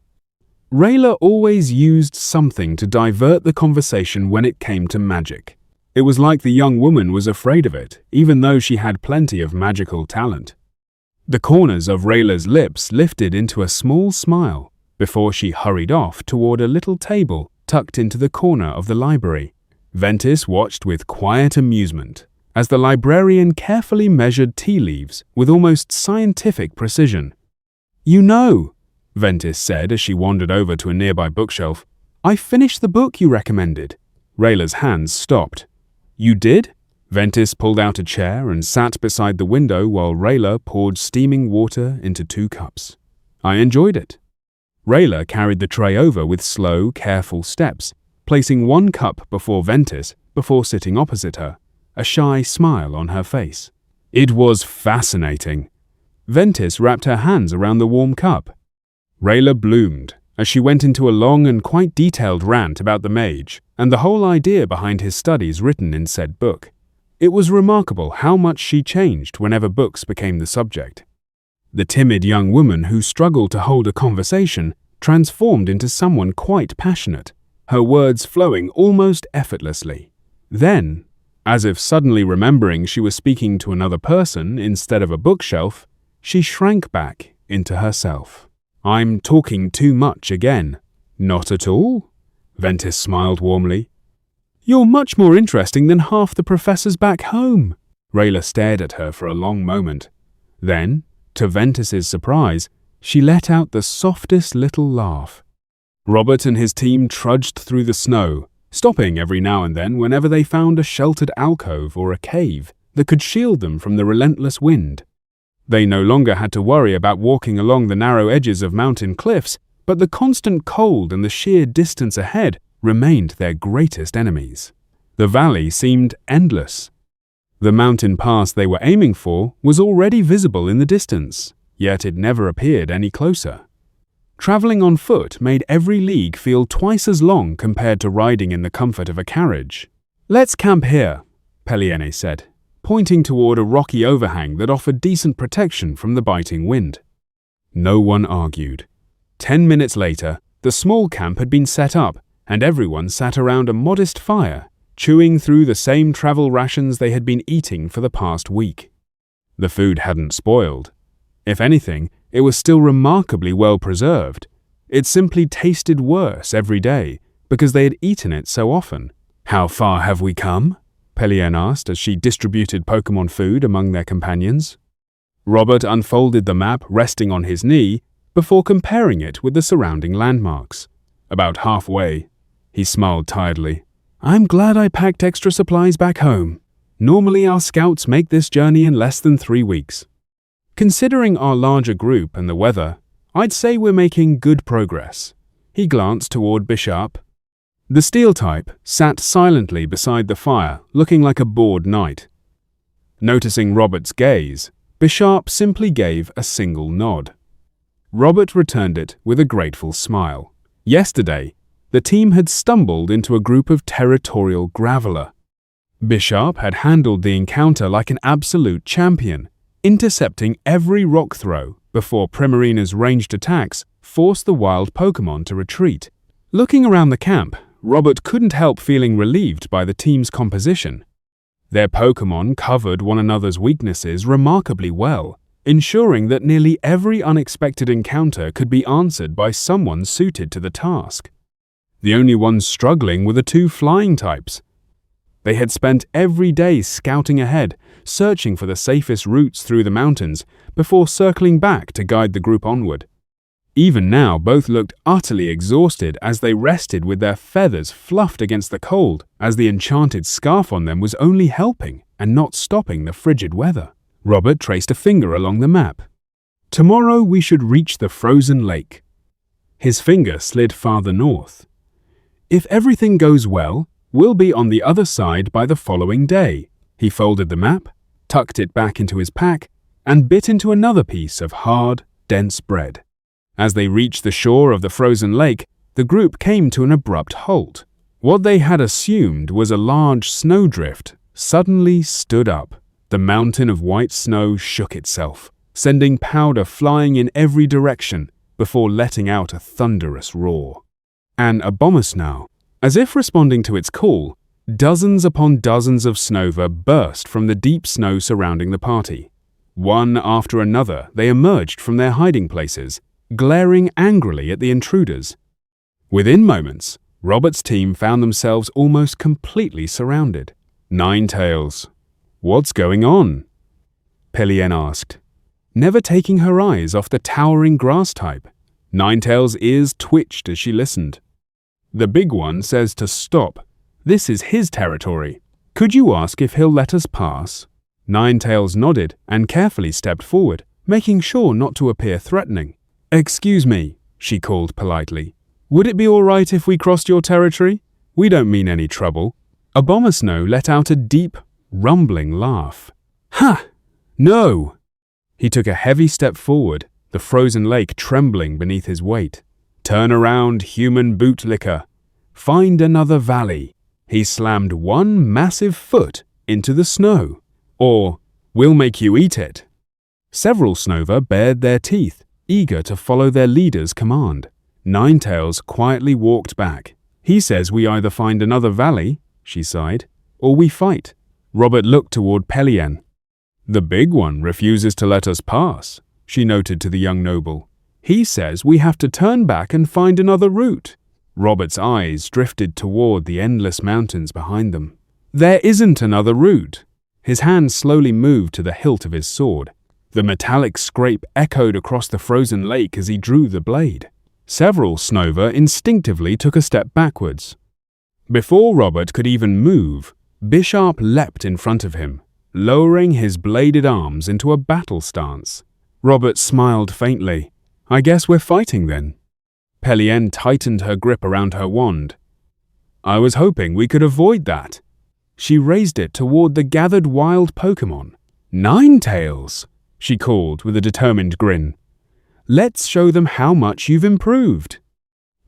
Rayla always used something to divert the conversation when it came to magic. It was like the young woman was afraid of it, even though she had plenty of magical talent. The corners of Rayla's lips lifted into a small smile. before she hurried off toward a little table tucked into the corner of the library. Ventis watched with quiet amusement as the librarian carefully measured tea leaves with almost scientific precision. "You know," Ventis said as she wandered over to a nearby bookshelf, "I finished the book you recommended." Rayla's hands stopped. "You did?" Ventis pulled out a chair and sat beside the window while Rayla poured steaming water into 2 cups. "I enjoyed it." Rayla carried the tray over with slow, careful steps, placing 1 cup before Ventis before sitting opposite her, a shy smile on her face. "It was fascinating." Ventis wrapped her hands around the warm cup. Rayla bloomed as she went into a long and quite detailed rant about the mage and the whole idea behind his studies written in said book. It was remarkable how much she changed whenever books became the subject. The timid young woman who struggled to hold a conversation transformed into someone quite passionate, her words flowing almost effortlessly. Then, as if suddenly remembering she was speaking to another person instead of a bookshelf, she shrank back into herself. "I'm talking too much again." "Not at all." Ventis smiled warmly. "You're much more interesting than half the professors back home." Rayla stared at her for a long moment. Then, to Ventis's surprise, she let out the softest little laugh. Robert and his team trudged through the snow, stopping every now and then whenever they found a sheltered alcove or a cave that could shield them from the relentless wind. They no longer had to worry about walking along the narrow edges of mountain cliffs, but the constant cold and the sheer distance ahead remained their greatest enemies. The valley seemed endless. The mountain pass they were aiming for was already visible in the distance, yet it never appeared any closer. Traveling on foot made every league feel twice as long compared to riding in the comfort of a carriage. "Let's camp here," Pelliene said, pointing toward a rocky overhang that offered decent protection from the biting wind. No one argued. 10 minutes later, the small camp had been set up, and everyone sat around a modest fire, chewing through the same travel rations they had been eating for the past week. The food hadn't spoiled. If anything, it was still remarkably well preserved. It simply tasted worse every day because they had eaten it so often. "How far have we come?" Pelliene asked as she distributed Pokémon food among their companions. Robert unfolded the map resting on his knee before comparing it with the surrounding landmarks. "About halfway." He smiled tiredly. "I'm glad I packed extra supplies back home. Normally our scouts make this journey in less than 3 weeks. Considering our larger group and the weather, I'd say we're making good progress." He glanced toward Bishop. The steel type sat silently beside the fire, looking like a bored knight. Noticing Robert's gaze, Bishop simply gave a single nod. Robert returned it with a grateful smile. Yesterday, the team had stumbled into a group of territorial graveler. Bishop had handled the encounter like an absolute champion, intercepting every rock throw before Primarina's ranged attacks forced the wild Pokémon to retreat. Looking around the camp, Robert couldn't help feeling relieved by the team's composition. Their Pokémon covered one another's weaknesses remarkably well, ensuring that nearly every unexpected encounter could be answered by someone suited to the task. The only ones struggling were the 2 flying types. They had spent every day scouting ahead, searching for the safest routes through the mountains before circling back to guide the group onward. Even now, both looked utterly exhausted as they rested with their feathers fluffed against the cold, as the enchanted scarf on them was only helping and not stopping the frigid weather. Robert traced a finger along the map. "Tomorrow we should reach the frozen lake." His finger slid farther north. "If everything goes well, we'll be on the other side by the following day." He folded the map, tucked it back into his pack, and bit into another piece of hard, dense bread. As they reached the shore of the frozen lake, the group came to an abrupt halt. What they had assumed was a large snowdrift suddenly stood up. The mountain of white snow shook itself, sending powder flying in every direction before letting out a thunderous roar. An abomasnow, as if responding to its call, dozens upon dozens of Snova burst from the deep snow surrounding the party. One after another, they emerged from their hiding places, glaring angrily at the intruders. Within moments, Robert's team found themselves almost completely surrounded. Ninetails. What's going on? Pelien asked, never taking her eyes off the towering grass type. Ninetails' ears twitched as she listened. The big one says to stop. This is his territory. Could you ask if he'll let us pass? Ninetails nodded and carefully stepped forward, making sure not to appear threatening. Excuse me, she called politely. Would it be all right if we crossed your territory? We don't mean any trouble. Abomasnow let out a deep, rumbling laugh. Ha! No! He took a heavy step forward, the frozen lake trembling beneath his weight. Turn around, human bootlicker. Find another valley. He slammed one massive foot into the snow. Or, we'll make you eat it. Several Snover bared their teeth, eager to follow their leader's command. Ninetails quietly walked back. He says we either find another valley, she sighed, or we fight. Robert looked toward Pelien. The big one refuses to let us pass, she noted to the young noble. He says we have to turn back and find another route. Robert's eyes drifted toward the endless mountains behind them. There isn't another route. His hand slowly moved to the hilt of his sword. The metallic scrape echoed across the frozen lake as he drew the blade. Several Snover instinctively took a step backwards. Before Robert could even move, Bisharp leapt in front of him, lowering his bladed arms into a battle stance. Robert smiled faintly. I guess we're fighting then. Pelien tightened her grip around her wand. I was hoping we could avoid that. She raised it toward the gathered wild Pokémon. Ninetails, she called with a determined grin. Let's show them how much you've improved.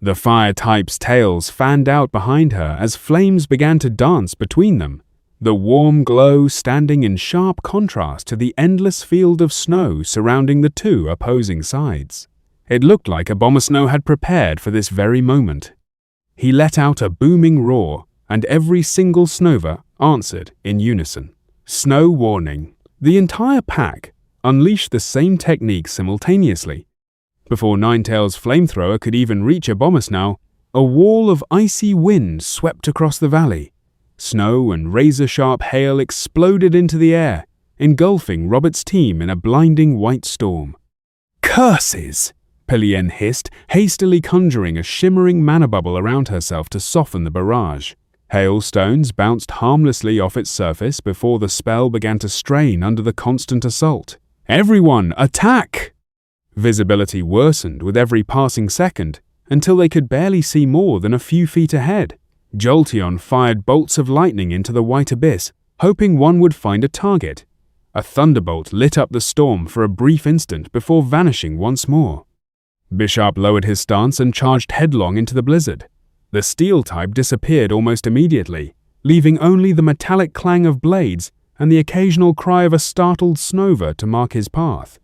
The fire-type's tails fanned out behind her as flames began to dance between them, the warm glow standing in sharp contrast to the endless field of snow surrounding the two opposing sides. It looked like Abomasnow had prepared for this very moment. He let out a booming roar, and every single Snover answered in unison. Snow warning. The entire pack unleashed the same technique simultaneously. Before Ninetails' flamethrower could even reach Abomasnow, a wall of icy wind swept across the valley. Snow and razor-sharp hail exploded into the air, engulfing Robert's team in a blinding white storm. Curses! Pelien hissed, hastily conjuring a shimmering mana bubble around herself to soften the barrage. Hailstones bounced harmlessly off its surface before the spell began to strain under the constant assault. Everyone, attack! Visibility worsened with every passing second, until they could barely see more than a few feet ahead. Jolteon fired bolts of lightning into the white abyss, hoping one would find a target. A thunderbolt lit up the storm for a brief instant before vanishing once more. Bisharp lowered his stance and charged headlong into the blizzard. The steel type disappeared almost immediately, leaving only the metallic clang of blades and the occasional cry of a startled Snover to mark his path.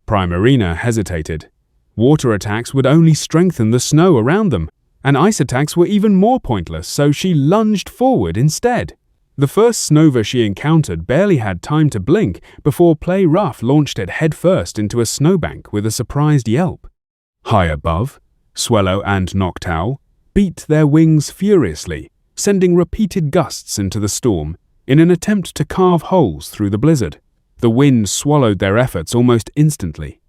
Primarina hesitated. Water attacks would only strengthen the snow around them, and ice attacks were even more pointless, so she lunged forward instead. The first Snover she encountered barely had time to blink before Play Rough launched it headfirst into a snowbank with a surprised yelp. High above, Swallow and Noctowl beat their wings furiously, sending repeated gusts into the storm in an attempt to carve holes through the blizzard. The wind swallowed their efforts almost instantly.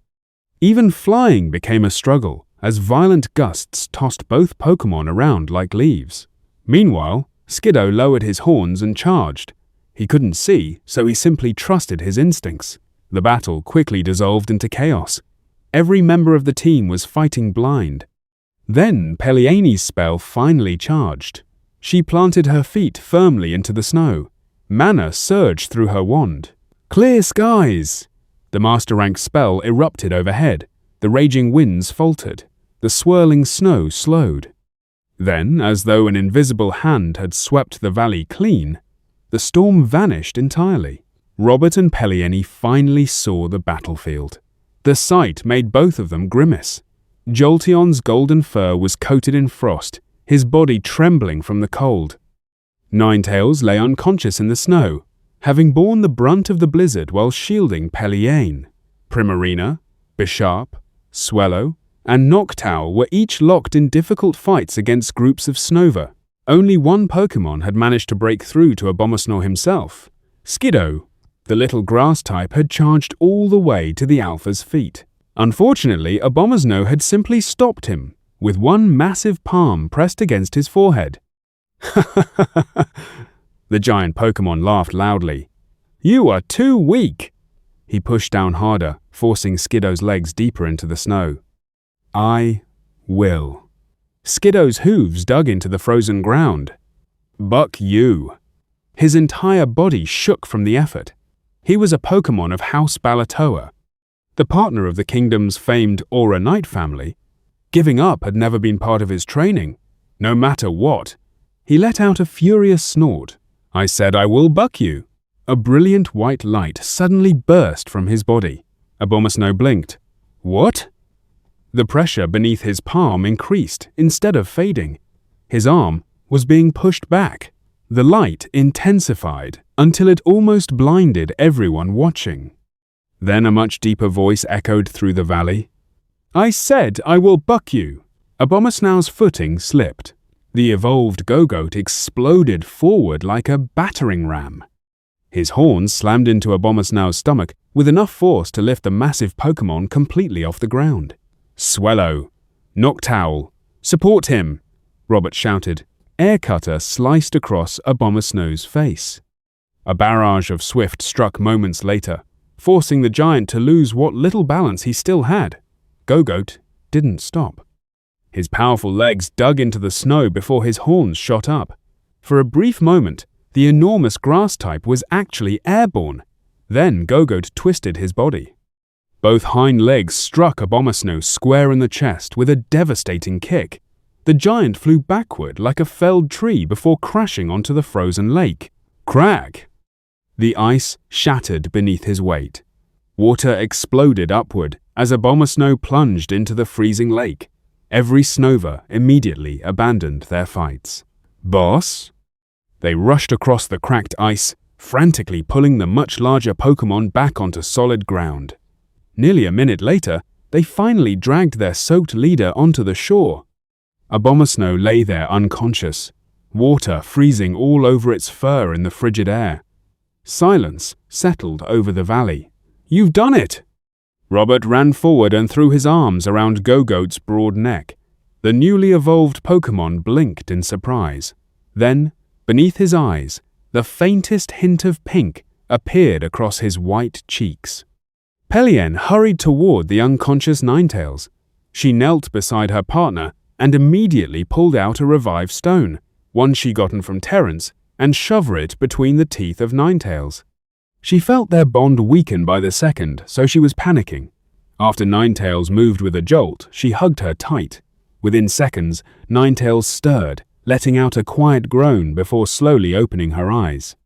Even flying became a struggle, as violent gusts tossed both Pokémon around like leaves. Meanwhile, Skiddo lowered his horns and charged. He couldn't see, so he simply trusted his instincts. The battle quickly dissolved into chaos. Every member of the team was fighting blind. Then Pelieni's spell finally charged. She planted her feet firmly into the snow. Mana surged through her wand. Clear skies! The master rank spell erupted overhead. The raging winds faltered. The swirling snow slowed. Then, as though an invisible hand had swept the valley clean, the storm vanished entirely. Robert and Pellieni finally saw the battlefield. The sight made both of them grimace. Jolteon's golden fur was coated in frost, his body trembling from the cold. Ninetails lay unconscious in the snow, having borne the brunt of the blizzard while shielding Pelien. Primarina, Bisharp, Swallow, and Noctowl were each locked in difficult fights against groups of Snover. Only one Pokémon had managed to break through to Abomasnow himself. Skiddo, the little grass type, had charged all the way to the Alpha's feet. Unfortunately, Abomasnow had simply stopped him, with one massive palm pressed against his forehead. The giant Pokémon laughed loudly. "You are too weak." He pushed down harder, forcing Skiddo's legs deeper into the snow. "I will." Skiddo's hooves dug into the frozen ground. "Buck you." His entire body shook from the effort. He was a Pokémon of House Balatoa, the partner of the kingdom's famed Aura Knight family. Giving up had never been part of his training, no matter what. He let out a furious snort. "I said I will buck you." A brilliant white light suddenly burst from his body. Abomasnow blinked. "What?" The pressure beneath his palm increased instead of fading. His arm was being pushed back. The light intensified until it almost blinded everyone watching. Then a much deeper voice echoed through the valley. "I said I will buck you." Abomasnow's footing slipped. The evolved Gogoat exploded forward like a battering ram. His horns slammed into Abomasnow's stomach with enough force to lift the massive Pokémon completely off the ground. "Swellow! Noctowl! Support him!" Robert shouted. Air Cutter sliced across Abomasnow's face. A barrage of Swift struck moments later, forcing the giant to lose what little balance he still had. Gogoat didn't stop. His powerful legs dug into the snow before his horns shot up. For a brief moment, the enormous grass type was actually airborne. Then Gogoat twisted his body. Both hind legs struck Abomasnow square in the chest with a devastating kick. The giant flew backward like a felled tree before crashing onto the frozen lake. Crack! The ice shattered beneath his weight. Water exploded upward as Abomasnow plunged into the freezing lake. Every Snover immediately abandoned their fights. "Boss?" They rushed across the cracked ice, frantically pulling the much larger Pokémon back onto solid ground. Nearly a minute later, they finally dragged their soaked leader onto the shore. Abomasnow lay there unconscious, water freezing all over its fur in the frigid air. Silence settled over the valley. "You've done it!" Robert ran forward and threw his arms around Gogoat's broad neck. The newly evolved Pokémon blinked in surprise. Then, beneath his eyes, the faintest hint of pink appeared across his white cheeks. Pelien hurried toward the unconscious Ninetales. She knelt beside her partner and immediately pulled out a revived stone, one she gotten from Terrence, and shoved it between the teeth of Ninetales. She felt their bond weaken by the second, so she was panicking. After Ninetales moved with a jolt, she hugged her tight. Within seconds, Ninetales stirred, letting out a quiet groan before slowly opening her eyes.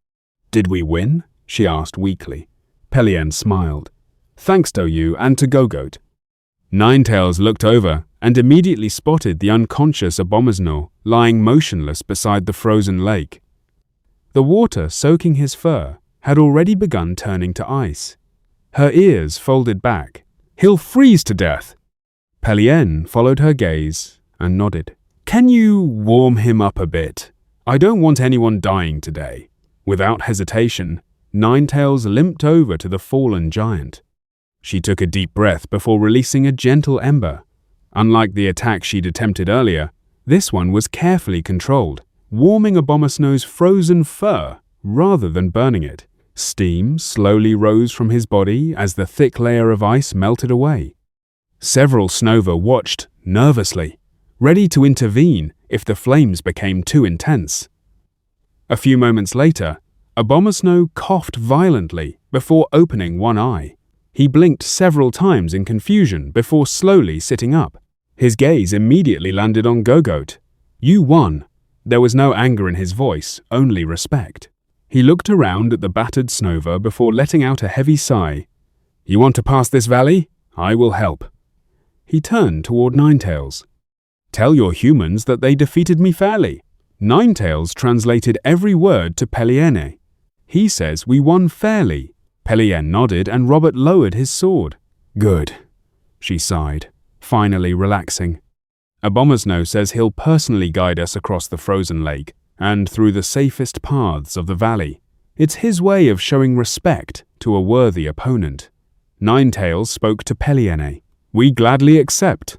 "Did we win?" she asked weakly. Pelien smiled. "Thanks to you and to Gogoat." Ninetales looked over and immediately spotted the unconscious Abomasnow lying motionless beside the frozen lake. The water soaking his fur had already begun turning to ice. Her ears folded back. "He'll freeze to death." Pelien followed her gaze and nodded. "Can you warm him up a bit? I don't want anyone dying today." Without hesitation, Ninetales limped over to the fallen giant. She took a deep breath before releasing a gentle Ember. Unlike the attack she'd attempted earlier, this one was carefully controlled, warming Abomasnow's frozen fur rather than burning it. Steam slowly rose from his body as the thick layer of ice melted away. Several Snover watched nervously, ready to intervene if the flames became too intense. A few moments later, Abomasnow coughed violently before opening one eye. He blinked several times in confusion before slowly sitting up. His gaze immediately landed on Gogoat. "You won." There was no anger in his voice, only respect. He looked around at the battered Snover before letting out a heavy sigh. "You want to pass this valley? I will help." He turned toward Ninetales. "Tell your humans that they defeated me fairly." Ninetales translated every word to Pelien. "He says we won fairly." Pelien nodded and Robert lowered his sword. "Good," she sighed. finally relaxing. Abomasno says he'll personally guide us across the frozen lake and through the safest paths of the valley. It's his way of showing respect to a worthy opponent. Ninetails spoke to Peliene. We gladly accept.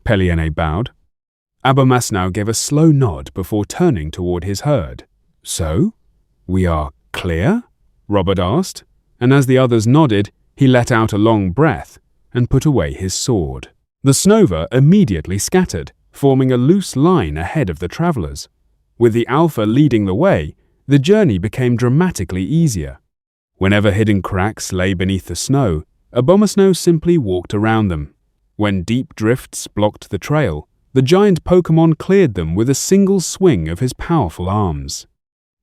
Peliene bowed. Abomasno gave a slow nod before turning toward his herd. So, we are clear? Robert asked, and as the others nodded, he let out a long breath and put away his sword. The Snova immediately scattered, forming a loose line ahead of the travelers. With the Alpha leading the way, the journey became dramatically easier. Whenever hidden cracks lay beneath the snow, Abomasno simply walked around them. When deep drifts blocked the trail, the giant Pokémon cleared them with a single swing of his powerful arms.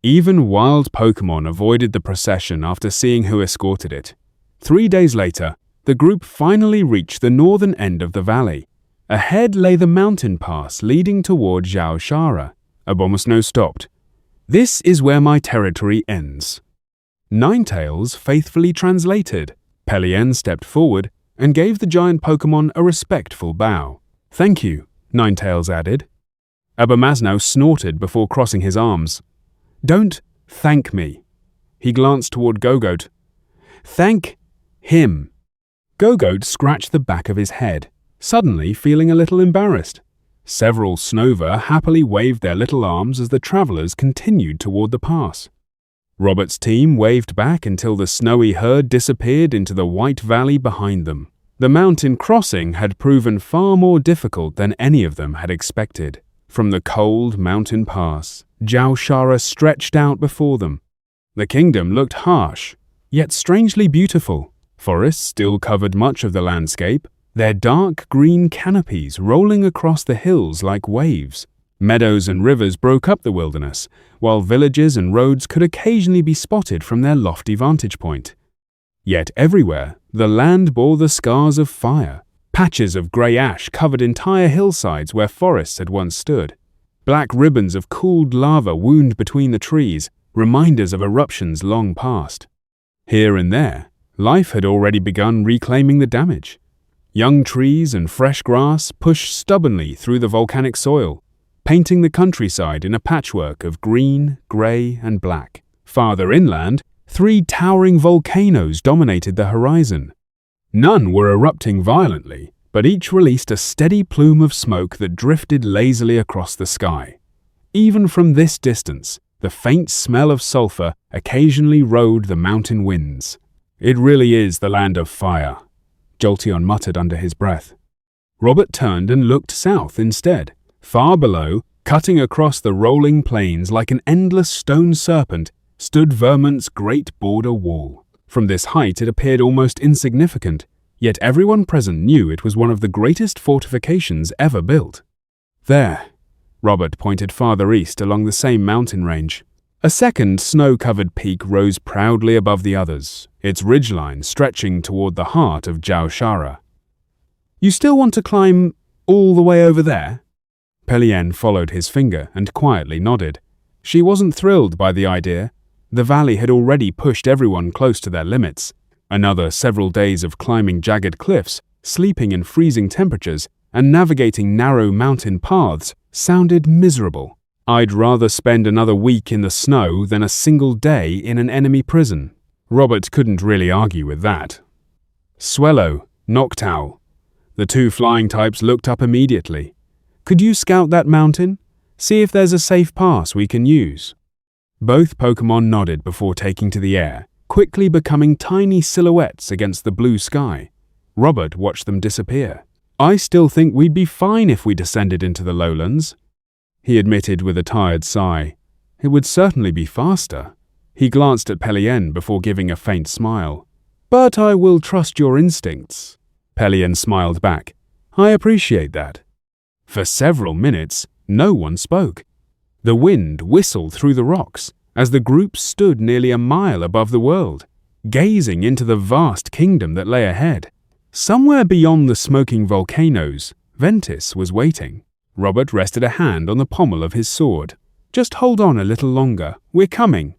Even wild Pokémon avoided the procession after seeing who escorted it. 3 days later, the group finally reached the northern end of the valley. Ahead lay the mountain pass leading toward Zhaoshara. Abomasno stopped. This is where my territory ends. Ninetails faithfully translated. Peliene stepped forward and gave the giant Pokémon a respectful bow. Thank you, Ninetails added. Abomasno snorted before crossing his arms. Don't thank me. He glanced toward Gogoat. Thank him. Gogoat scratched the back of his head, suddenly feeling a little embarrassed. Several Snova happily waved their little arms as the travelers continued toward the pass. Robert's team waved back until the snowy herd disappeared into the white valley behind them. The mountain crossing had proven far more difficult than any of them had expected. From the cold mountain pass, Zhaoshara stretched out before them. The kingdom looked harsh, yet strangely beautiful. Forests still covered much of the landscape, their dark green canopies rolling across the hills like waves. Meadows and rivers broke up the wilderness, while villages and roads could occasionally be spotted from their lofty vantage point. Yet everywhere, the land bore the scars of fire. Patches of grey ash covered entire hillsides where forests had once stood. Black ribbons of cooled lava wound between the trees, reminders of eruptions long past. Here and there, life had already begun reclaiming the damage. Young trees and fresh grass pushed stubbornly through the volcanic soil, painting the countryside in a patchwork of green, grey, and black. Farther inland, 3 towering volcanoes dominated the horizon. None were erupting violently, but each released a steady plume of smoke that drifted lazily across the sky. Even from this distance, the faint smell of sulfur occasionally rode the mountain winds. It really is the land of fire, Jolteon muttered under his breath. Robert turned and looked south instead. Far below, cutting across the rolling plains like an endless stone serpent, stood Vermont's great border wall. From this height it appeared almost insignificant, yet everyone present knew it was one of the greatest fortifications ever built. There, Robert pointed farther east along the same mountain range. A second snow-covered peak rose proudly above the others, its ridgeline stretching toward the heart of Zhaoshara. You still want to climb all the way over there? Peliene followed his finger and quietly nodded. She wasn't thrilled by the idea. The valley had already pushed everyone close to their limits. Another several days of climbing jagged cliffs, sleeping in freezing temperatures, and navigating narrow mountain paths sounded miserable. I'd rather spend another week in the snow than a single day in an enemy prison. Robert couldn't really argue with that. Swellow, Noctowl. The 2 flying types looked up immediately. Could you scout that mountain? See if there's a safe pass we can use. Both Pokémon nodded before taking to the air, quickly becoming tiny silhouettes against the blue sky. Robert watched them disappear. I still think we'd be fine if we descended into the lowlands, he admitted with a tired sigh. It would certainly be faster. He glanced at Peliene before giving a faint smile. But I will trust your instincts. Peliene smiled back. I appreciate that. For several minutes, no one spoke. The wind whistled through the rocks as the group stood nearly a mile above the world, gazing into the vast kingdom that lay ahead. Somewhere beyond the smoking volcanoes, Ventis was waiting. Robert rested a hand on the pommel of his sword. Just hold on a little longer. We're coming.